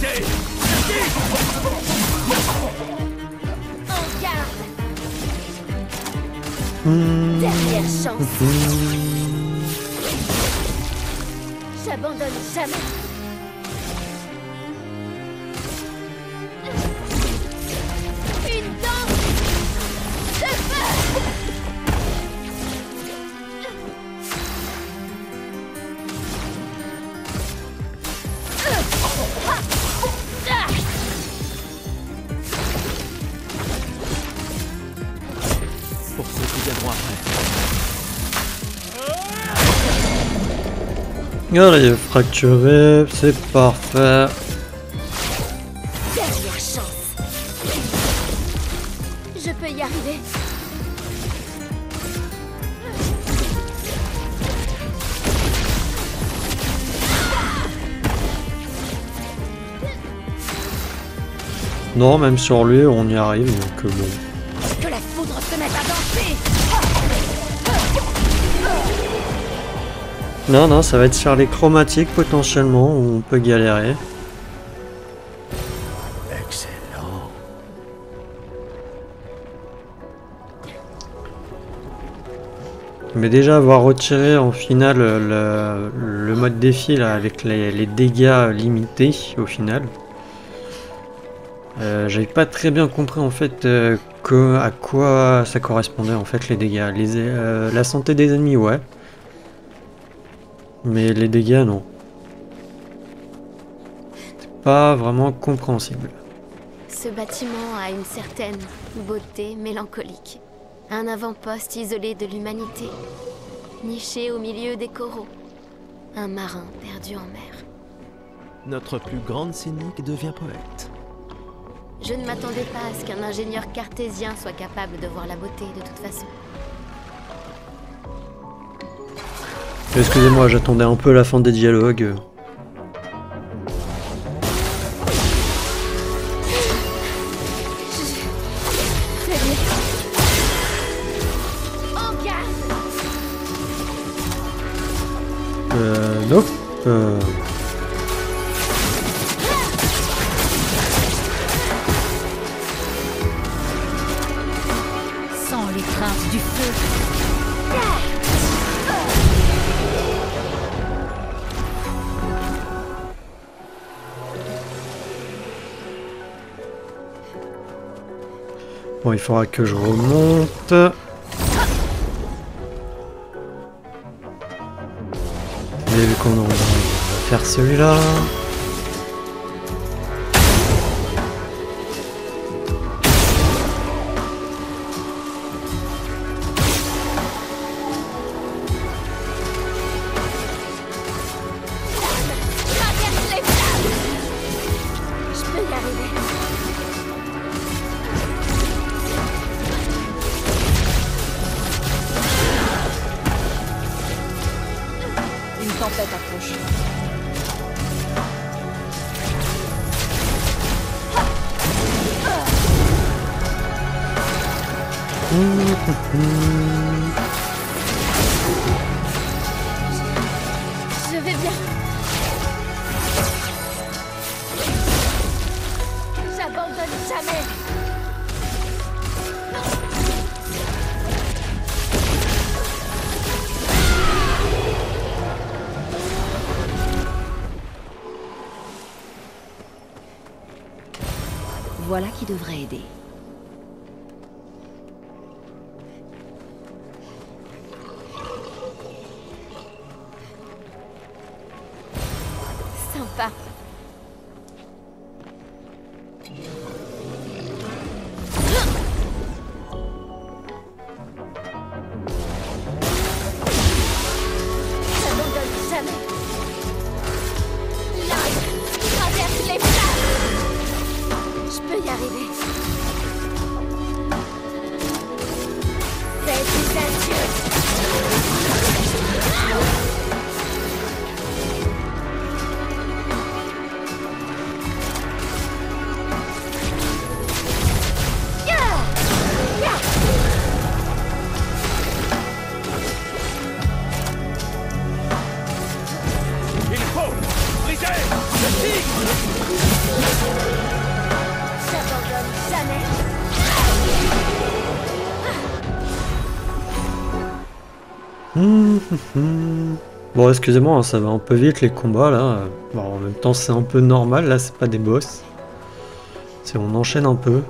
Speaker 3: brisé.
Speaker 2: En garde. Dernière chance. J'abandonne jamais. Une danse de feu.
Speaker 3: Pour ceux qui viendront après.
Speaker 1: Allez, fracturé, c'est parfait.
Speaker 2: Dernière chance. Je peux y arriver.
Speaker 1: Non, même sur lui, on y arrive, donc bon.
Speaker 2: Que la foudre se mette à danser.
Speaker 1: Non, non, ça va être sur les chromatiques potentiellement, où on peut galérer.
Speaker 3: Excellent.
Speaker 1: Mais déjà avoir retiré en finale le mode défi là, avec les dégâts limités au final. J'avais pas très bien compris en fait à quoi ça correspondait en fait les dégâts. La santé des ennemis ouais. Mais les dégâts non. C'est pas vraiment compréhensible.
Speaker 4: Ce bâtiment a une certaine beauté mélancolique. Un avant-poste isolé de l'humanité, niché au milieu des coraux. Un marin perdu en mer.
Speaker 3: Notre plus grande cynique devient poète.
Speaker 4: Je ne m'attendais pas à ce qu'un ingénieur cartésien soit capable de voir la beauté de toute façon.
Speaker 1: Excusez-moi, j'attendais un peu la fin des dialogues.
Speaker 2: En garde.
Speaker 1: Nope.
Speaker 2: Sans les craintes du feu.
Speaker 1: Bon, il faudra que je remonte. Mais vu qu'on va faire celui-là.
Speaker 2: Traverse les flammes. Je peux y arriver. Une tempête approche. Je vais bien. J'abandonne jamais.
Speaker 7: Voilà qui devrait aider.
Speaker 4: Sympa.
Speaker 2: J'abandonne jamais. Là, traverse les flammes. Je peux y arriver. Fais des adieux.
Speaker 3: Il faut briser le tigre.
Speaker 1: Bon, excusez-moi, hein, ça va un peu vite les combats là. Bon, en même temps, c'est un peu normal. Là, c'est pas des boss. C'est on enchaîne un peu.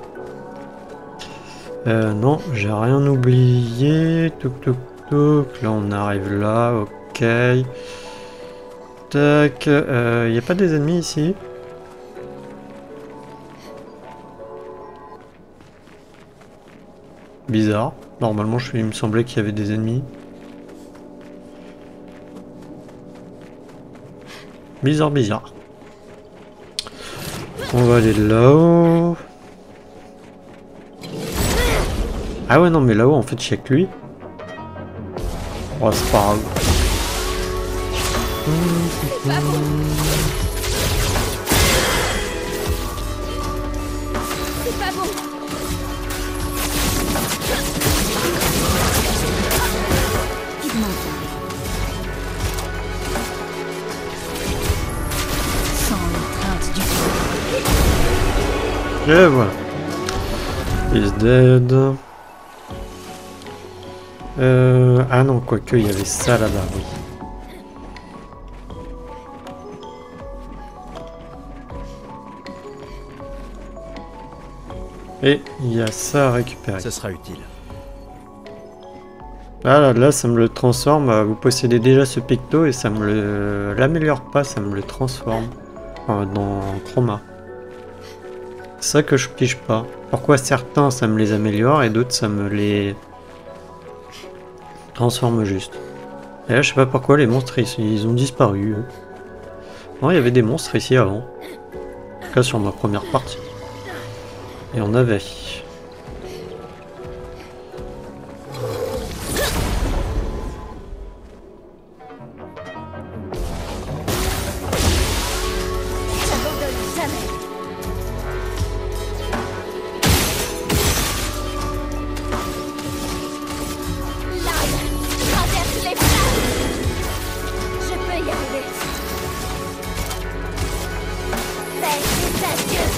Speaker 1: Non, j'ai rien oublié. Touk touk touk. Là, on arrive là. Ok. Tac. Y a pas des ennemis ici? Bizarre. Normalement, il me semblait qu'il y avait des ennemis. Bizarre, bizarre. On va aller là-haut. Ah ouais, non, mais là-haut, en fait, je sais que lui. Oh, c'est pas grave.
Speaker 2: C'est pas bon. Il m'entend. Sans l'étreinte du feu.
Speaker 1: Et voilà. He's dead. Ah non, quoique, il y avait ça là-bas, oui. Et il y a ça à récupérer.
Speaker 3: Ce sera utile.
Speaker 1: Ah là, ça me le transforme. Vous possédez déjà ce picto et ça me l'améliore pas, ça me le transforme dans Chroma. C'est ça que je pige pas. Pourquoi certains ça me les améliore et d'autres ça me les transforme juste. Et là, je sais pas pourquoi les monstres ils ont disparu. Non, il y avait des monstres ici avant. En tout cas sur ma première partie. Et on avait.
Speaker 2: J'abandonne jamais. L'âme traverse les flammes. Je peux y arriver. Fais des adieux.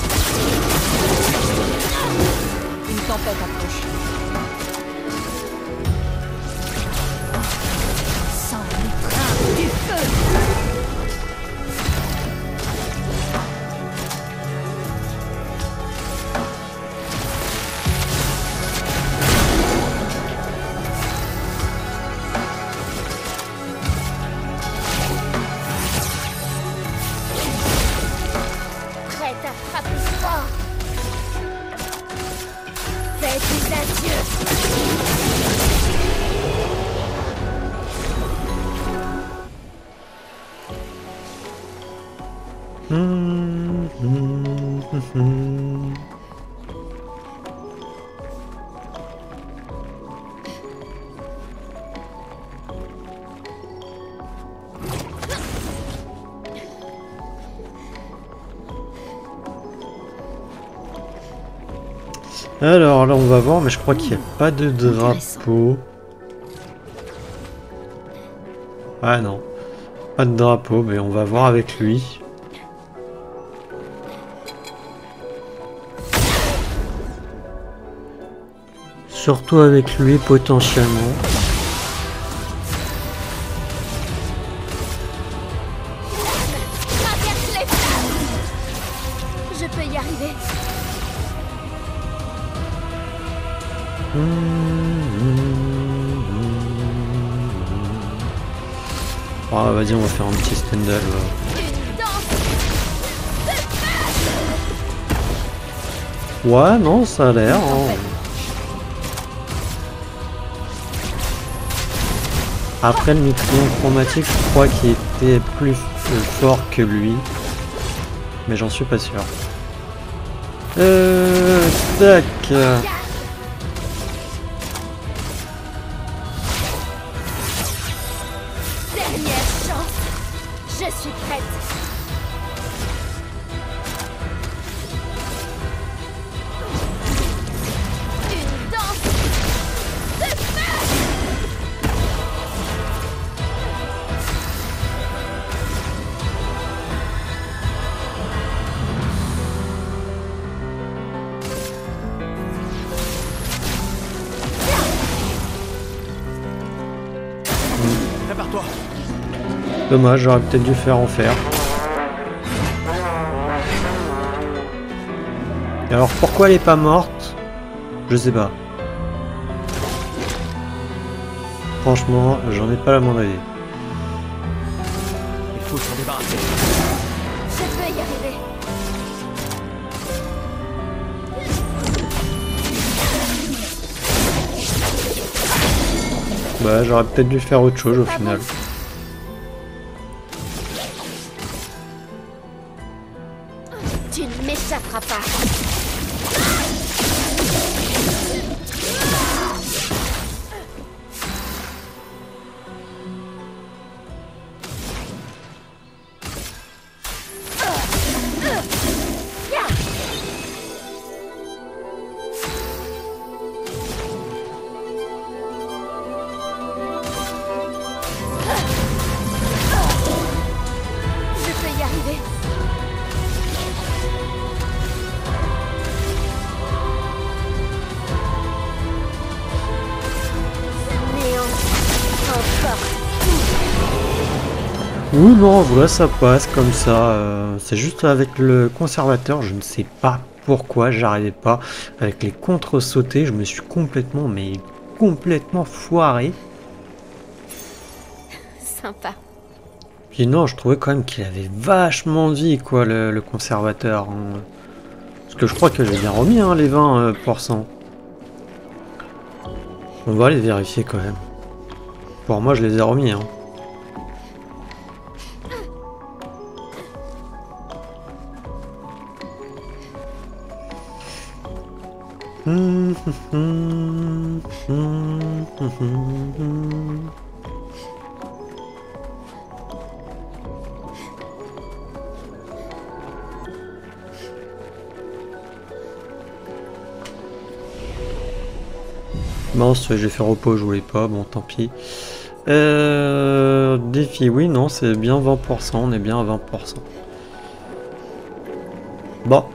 Speaker 2: Une tempête approche. Sans l'étreinte du feu. Prête à frapper fort. Fais des adieux.
Speaker 1: Alors là on va voir, mais je crois qu'il n'y a pas de drapeau. Ah non, pas de drapeau, mais on va voir avec lui. Surtout avec lui potentiellement.
Speaker 2: Traverse les flammes. Je peux y arriver.
Speaker 1: Ah vas-y, on va faire un petit stand-up.
Speaker 2: Une danse.
Speaker 1: Ouais, non, ça a l'air. Hein. Après le mitrailleur chromatique, je crois qu'il était plus fort que lui. Mais j'en suis pas sûr. Tac.
Speaker 2: Dernière chance. Je suis prête. Une danse de feu.
Speaker 1: Dommage, j'aurais peut-être dû faire en fer. Et alors pourquoi elle est pas morte? Je sais pas. Franchement, j'en ai pas la moindre idée.
Speaker 3: Il faut s'en débarrasser.
Speaker 4: Je vais y arriver.
Speaker 1: Bah, j'aurais peut-être dû faire autre chose au final.
Speaker 4: Tu ne m'échapperas pas. Je peux y arriver. Néant. Encore.
Speaker 1: Oui, non, en vrai, ça passe comme ça. C'est juste avec le conservateur, je ne sais pas pourquoi j'arrivais pas. Avec les contre-sautés, je me suis complètement, mais complètement foiré.
Speaker 4: Sympa.
Speaker 1: Puis non, je trouvais quand même qu'il avait vachement de vie, quoi, le conservateur. Hein. Parce que je crois que j'ai bien remis, hein, les 20%. On va aller vérifier quand même. Pour moi, je les ai remis, hein. Mince, j'ai fait repos, je voulais pas, bon tant pis. Défi, oui, non, c'est bien 20%, on est bien à 20%. Bon.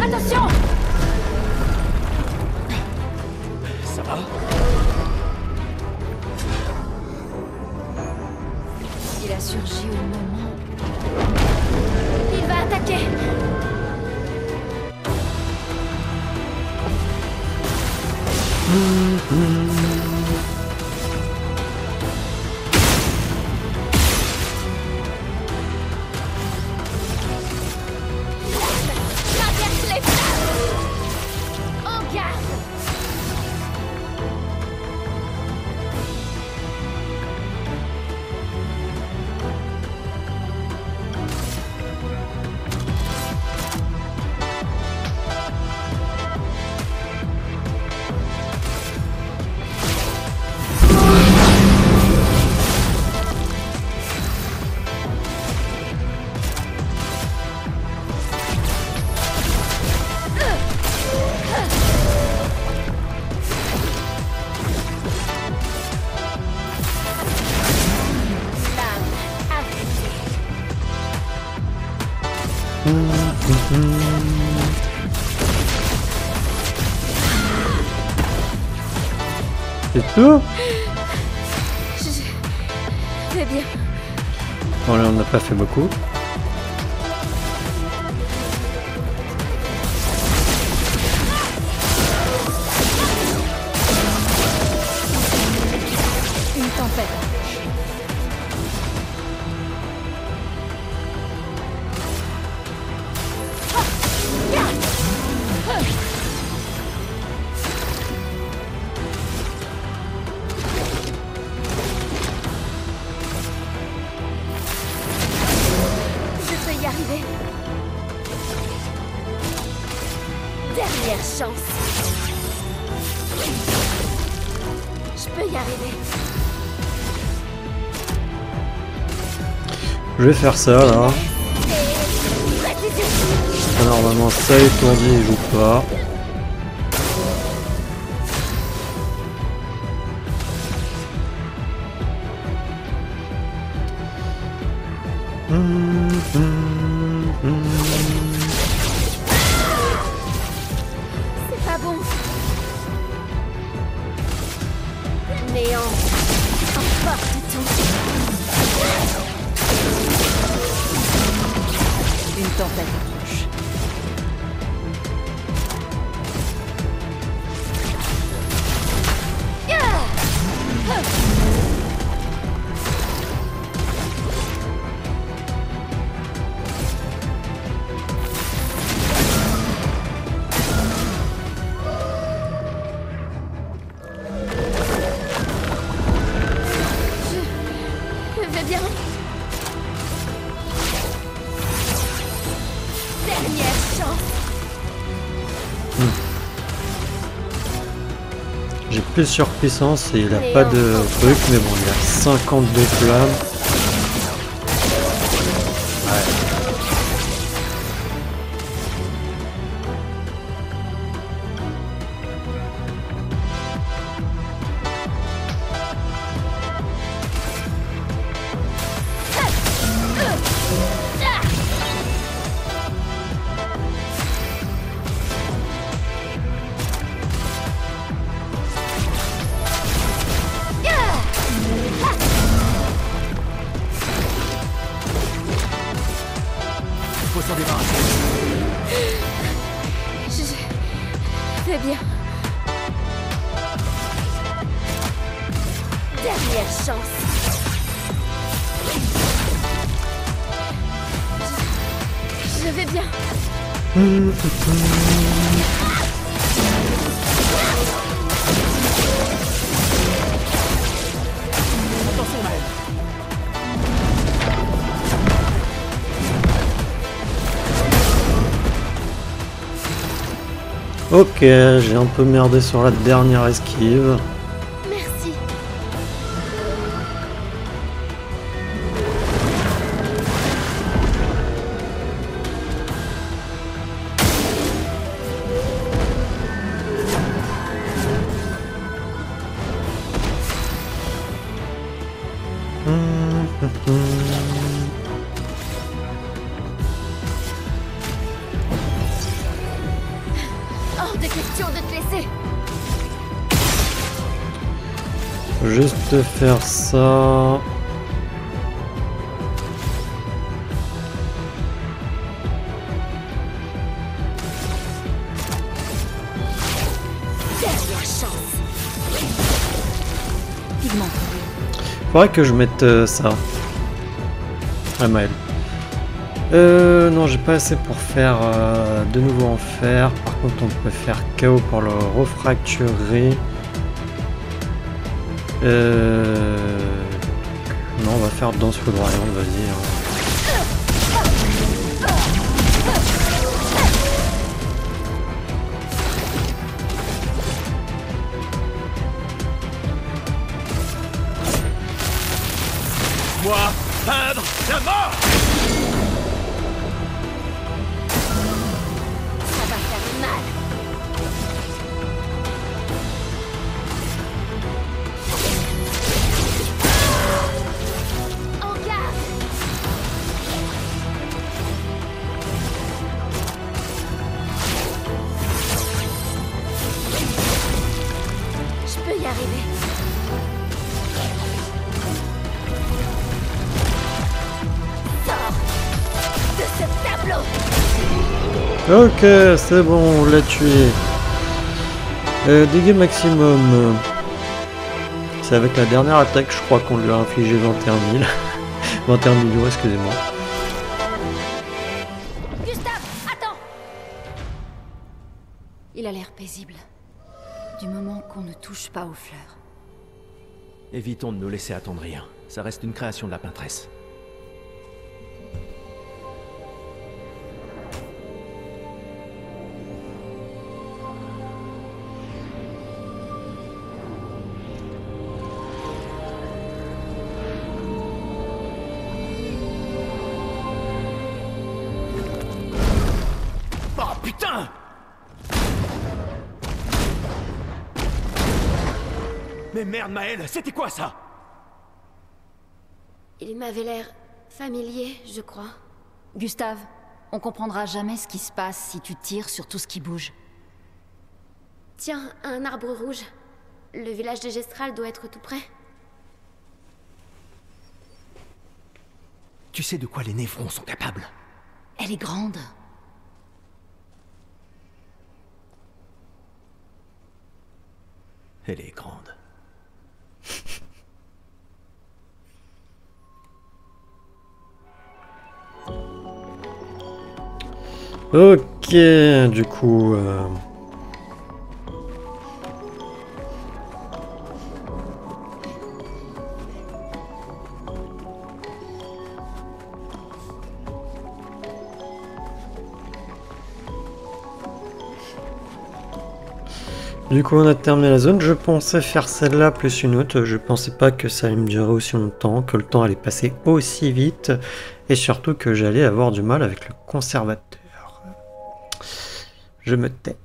Speaker 2: Attention!
Speaker 3: Ça va?
Speaker 2: Il a surgi au moment. Il va attaquer!
Speaker 4: Traverse les flammes. En garde.
Speaker 1: C'est tout?
Speaker 4: Je vais bien.
Speaker 1: Bon là on n'a pas fait beaucoup.
Speaker 2: tempête approche.
Speaker 4: Je peux y arriver. Dernière chance. Je peux y arriver.
Speaker 1: Je vais faire ça là. Normalement ça étourdi il joue pas.
Speaker 4: C'est pas bon. Néant. Encore du tout.
Speaker 2: Une tempête approche.
Speaker 4: Je vais bien. Dernière chance.
Speaker 1: J'ai plus surpuissance et il a pas de truc, mais bon, il a 52 flammes. Ouais.
Speaker 3: Faut s'en débarrasser.
Speaker 4: Je vais bien. Dernière chance. Je vais bien.
Speaker 3: Attention, Maël.
Speaker 1: Ok, j'ai un peu merdé sur la dernière esquive.
Speaker 4: Merci. Hors de question de te laisser.
Speaker 1: Juste faire ça.
Speaker 4: Dernière chance.
Speaker 2: Pigment.
Speaker 1: Faudrait que je mette ça. Ah, Maël. Non, j'ai pas assez pour faire de nouveau enfer. Par contre, on peut faire KO pour le refracturer. Non, on va faire danse foudroyante, vas-y.
Speaker 3: Moi, peindre la mort.
Speaker 4: Ça va faire mal. En garde. Je peux y arriver. Sors de ce tableau.
Speaker 1: Ok, c'est bon, on l'a tué. Dégâts maximum. C'est avec la dernière attaque, je crois qu'on lui a infligé 21 000. 21 millions, excusez-moi.
Speaker 2: Gustave, attends!
Speaker 4: Il a l'air paisible.
Speaker 2: Du moment qu'on ne touche pas aux fleurs.
Speaker 3: Évitons de nous laisser attendrir. Ça reste une création de la peintresse. Oh putain! Mais merde, Maël, c'était quoi ça?
Speaker 4: Il m'avait l'air familier, je crois.
Speaker 2: Gustave, on comprendra jamais ce qui se passe si tu tires sur tout ce qui bouge.
Speaker 4: Tiens, un arbre rouge. Le village de Gestral doit être tout près.
Speaker 3: Tu sais de quoi les névrons sont capables?
Speaker 2: Elle est grande.
Speaker 3: Elle est grande.
Speaker 1: Ok, du coup... Du coup, on a terminé la zone. Je pensais faire celle-là plus une autre. Je pensais pas que ça allait me durer aussi longtemps, que le temps allait passer aussi vite, et surtout que j'allais avoir du mal avec le conservateur. Je me tais.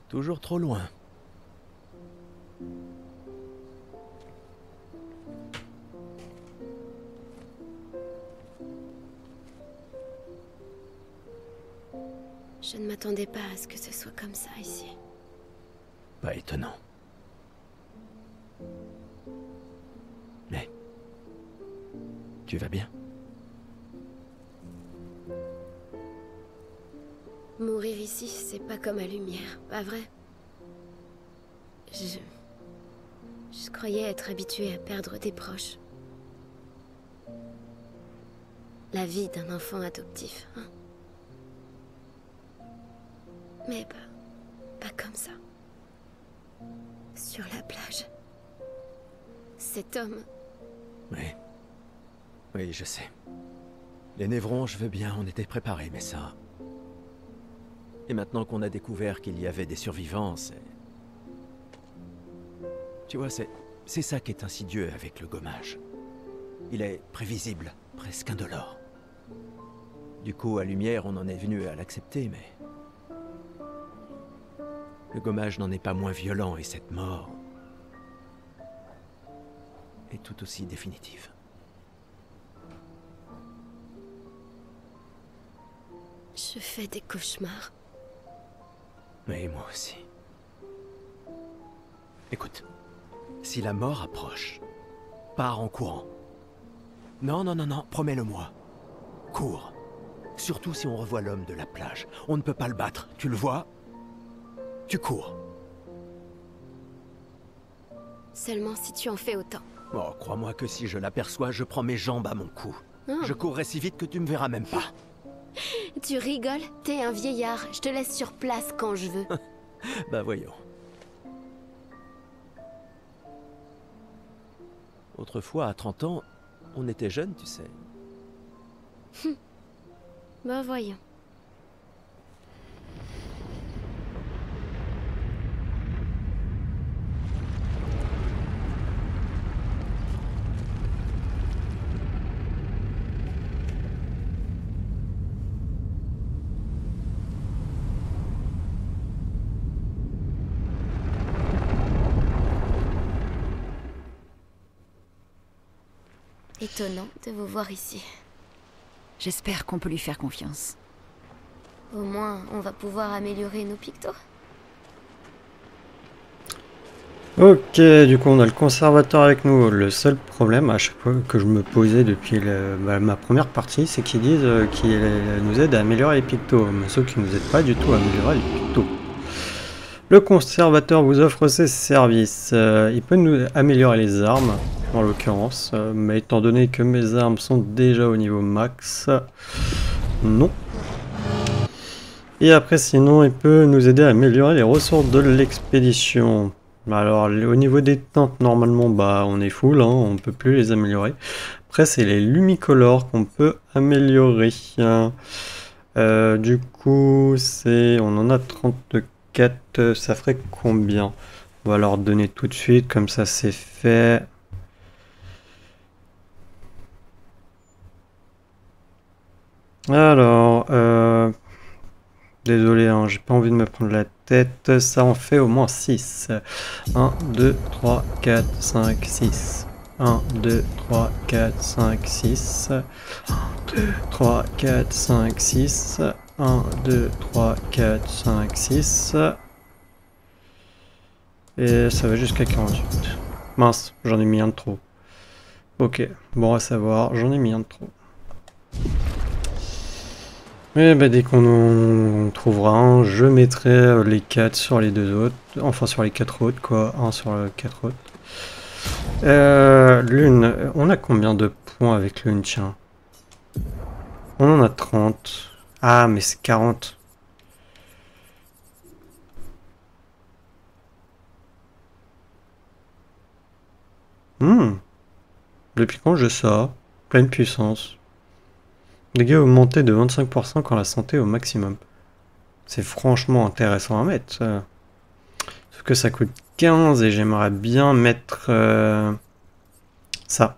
Speaker 3: Toujours trop loin.
Speaker 4: Je ne m'attendais pas à ce que ce soit comme ça ici.
Speaker 3: Pas étonnant. Mais... tu vas bien?
Speaker 4: Mourir ici, c'est pas comme à Lumière, pas vrai? Je croyais être habituée à perdre des proches. La vie d'un enfant adoptif, hein? Mais pas comme ça. Sur la plage. Cet homme...
Speaker 3: Oui. Oui, je sais. Les névrons, je veux bien, on était préparés, mais ça... Et maintenant qu'on a découvert qu'il y avait des survivants, c'est... Tu vois, c'est ça qui est insidieux avec le gommage. Il est prévisible, presque indolore. Du coup, à Lumière, on en est venu à l'accepter, mais... Le gommage n'en est pas moins violent, et cette mort... est tout aussi définitive.
Speaker 4: Je fais des cauchemars.
Speaker 3: Oui, moi aussi. Écoute, si la mort approche, pars en courant. Non, non, non, non, promets-le-moi. Cours. Surtout si on revoit l'homme de la plage. On ne peut pas le battre, tu le vois? Tu cours.
Speaker 4: Seulement si tu en fais autant.
Speaker 3: Oh, crois-moi que si je l'aperçois, je prends mes jambes à mon cou.
Speaker 4: Oh.
Speaker 3: Je courrai si vite que tu me verras même pas.
Speaker 4: Tu rigoles? T'es un vieillard. Je te laisse sur place quand je veux.
Speaker 3: Bah voyons. Autrefois, à 30 ans, on était jeunes, tu sais.
Speaker 4: Bah voyons. étonnant de vous voir ici.
Speaker 2: J'espère qu'on peut lui faire confiance.
Speaker 4: Au moins, on va pouvoir améliorer nos pictos.
Speaker 1: Ok, du coup on a le conservateur avec nous. Le seul problème à chaque fois que je me posais depuis ma première partie, c'est qu'ils disent qu'ils nous aident à améliorer les pictos, mais sauf qu'ils nous aident pas du tout à améliorer les pictos. Le conservateur vous offre ses services. Il peut nous améliorer les armes, en l'occurrence, mais étant donné que mes armes sont déjà au niveau max, non. Et après sinon il peut nous aider à améliorer les ressources de l'expédition. Alors au niveau des teintes normalement bah on est full, hein, on peut plus les améliorer. Après c'est les lumicolores qu'on peut améliorer. Du coup on en a 34, ça ferait combien? On va leur donner tout de suite, comme ça c'est fait. Alors désolé, hein, j'ai pas envie de me prendre la tête. Ça en fait au moins 6. 1, 2, 3, 4, 5, 6. 1, 2, 3, 4, 5, 6. 1, 2, 3, 4, 5, 6. 1, 2, 3, 4, 5, 6. Et ça va jusqu'à 48. Mince, j'en ai mis un de trop. Ok, bon à savoir, j'en ai mis un de trop. Et bah dès qu'on en trouvera un, je mettrai les 4 sur les 2 autres. Enfin sur les 4 autres quoi, 1 sur les 4 autres. Lune, on a combien de points avec Lune, tiens? On en a 30. Ah mais c'est 40. Depuis quand je ça? Pleine puissance. Dégâts augmentés de 25% quand la santé est au maximum. C'est franchement intéressant à mettre. Sauf que ça coûte 15 et j'aimerais bien mettre ça.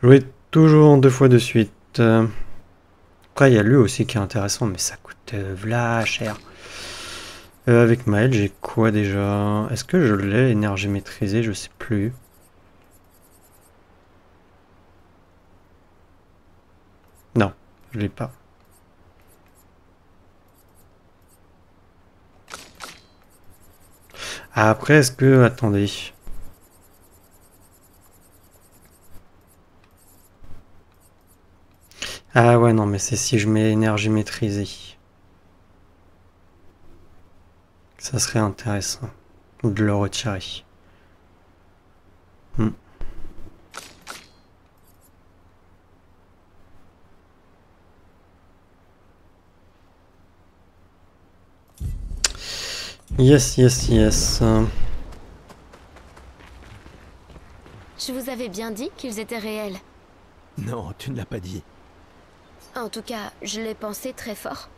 Speaker 1: Jouer toujours en 2 fois de suite. Après il y a lui aussi qui est intéressant mais ça coûte v'là cher. Avec Maël j'ai quoi déjà? Est-ce que je l'ai énergie maîtrisée? Je sais plus. Non, je l'ai pas. Après, est-ce que... Attendez. Ah ouais, non, mais c'est si je mets énergie maîtrisée. Ça serait intéressant de le retirer. Yes, yes, yes.
Speaker 4: Je vous avais bien dit qu'ils étaient réels.
Speaker 3: Non, tu ne l'as pas dit.
Speaker 4: En tout cas, je l'ai pensé très fort.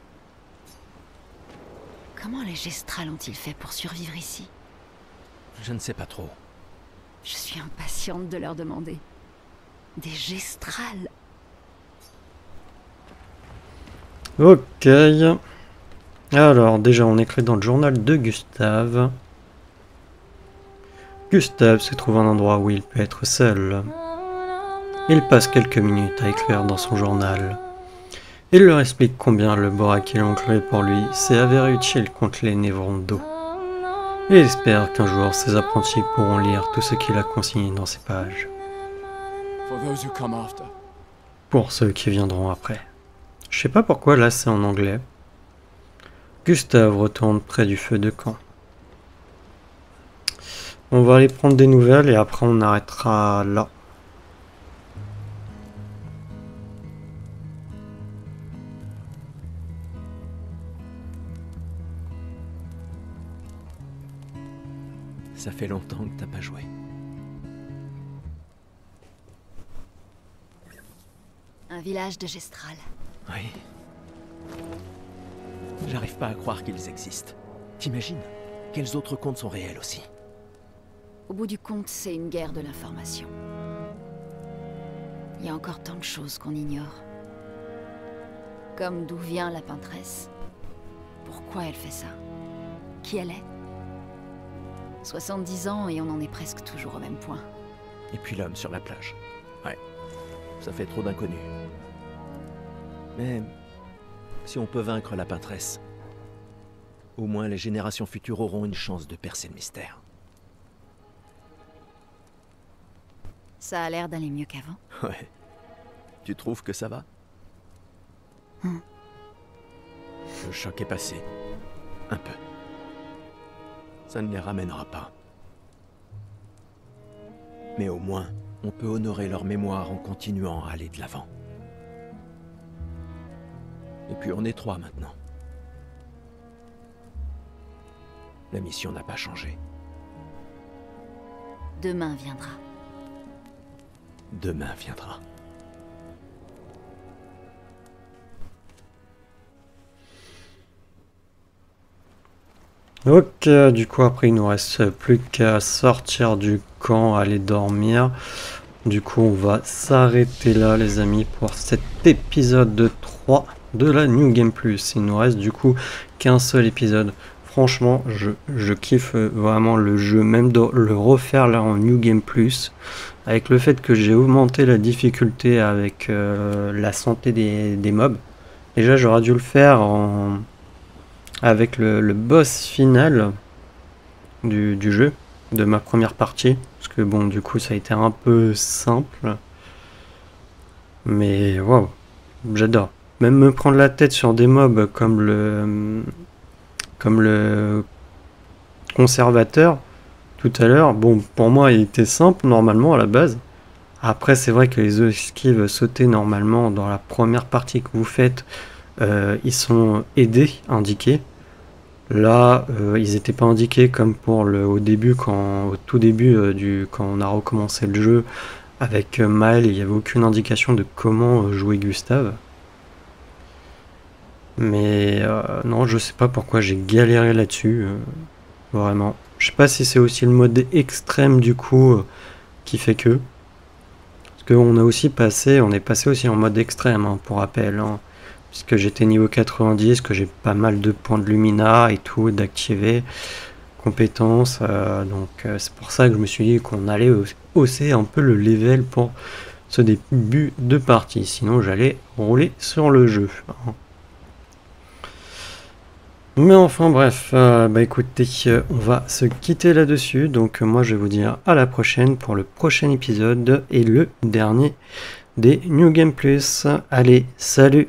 Speaker 2: Comment les Gestrals ont-ils fait pour survivre ici?
Speaker 3: Je ne sais pas trop.
Speaker 2: Je suis impatiente de leur demander. Des Gestrals?
Speaker 1: Ok. Alors, déjà, on écrit dans le journal de Gustave. Gustave se trouve un endroit où il peut être seul. Il passe quelques minutes à écrire dans son journal. Il leur explique combien le bora qu'ils ont créé pour lui s'est avéré utile contre les névrons d'eau. Il espère qu'un jour ses apprentis pourront lire tout ce qu'il a consigné dans ces pages.
Speaker 5: For those who come after.
Speaker 1: Pour ceux qui viendront après. Je sais pas pourquoi là c'est en anglais. Gustave retourne près du feu de camp. On va aller prendre des nouvelles et après on arrêtera là.
Speaker 3: Ça fait longtemps que t'as pas joué.
Speaker 2: Un village de Gestral.
Speaker 3: Oui. J'arrive pas à croire qu'ils existent. T'imagines? Quels autres contes sont réels aussi?
Speaker 2: Au bout du compte, c'est une guerre de l'information. Il y a encore tant de choses qu'on ignore. Comme d'où vient la peintresse. Pourquoi elle fait ça? Qui elle est? 70 ans et on en est presque toujours au même point.
Speaker 3: Et puis l'homme sur la plage. Ouais, ça fait trop d'inconnus. Mais si on peut vaincre la pâtresse, au moins les générations futures auront une chance de percer le mystère.
Speaker 2: Ça a l'air d'aller mieux qu'avant.
Speaker 3: Ouais. Tu trouves que ça va? Le choc est passé. Un peu. Ça ne les ramènera pas. Mais au moins, on peut honorer leur mémoire en continuant à aller de l'avant. Et puis on est 3 maintenant. La mission n'a pas changé.
Speaker 2: Demain viendra.
Speaker 3: Demain viendra.
Speaker 1: Ok, du coup après il nous reste plus qu'à sortir du camp, aller dormir. Du coup on va s'arrêter là les amis pour cet épisode de 3 de la New Game Plus. Il nous reste du coup qu'un seul épisode. Franchement je kiffe vraiment le jeu, même de le refaire là en New Game Plus. Avec le fait que j'ai augmenté la difficulté avec la santé des mobs. Déjà j'aurais dû le faire avec le boss final du jeu, de ma première partie. Parce que bon, du coup, ça a été un peu simple. Mais waouh, j'adore. Même me prendre la tête sur des mobs comme le conservateur tout à l'heure. Bon, pour moi, il était simple normalement à la base. Après, c'est vrai que les esquives sautées normalement dans la première partie que vous faites, ils sont aidés, indiqués. Là, ils n'étaient pas indiqués comme pour au tout début quand on a recommencé le jeu avec Maël, il n'y avait aucune indication de comment jouer Gustave. Mais non, je sais pas pourquoi j'ai galéré là-dessus, vraiment. Je sais pas si c'est aussi le mode extrême du coup qui fait que. Parce qu'on est passé aussi en mode extrême, hein, pour rappel. Hein. Puisque j'étais niveau 90, que j'ai pas mal de points de Lumina et tout, d'activer, compétences, donc c'est pour ça que je me suis dit qu'on allait hausser un peu le level pour ce début de partie, sinon j'allais rouler sur le jeu. Mais enfin bref, bah écoutez, on va se quitter là-dessus, donc moi je vais vous dire à la prochaine pour le prochain épisode et le dernier des New Game Plus. Allez, salut!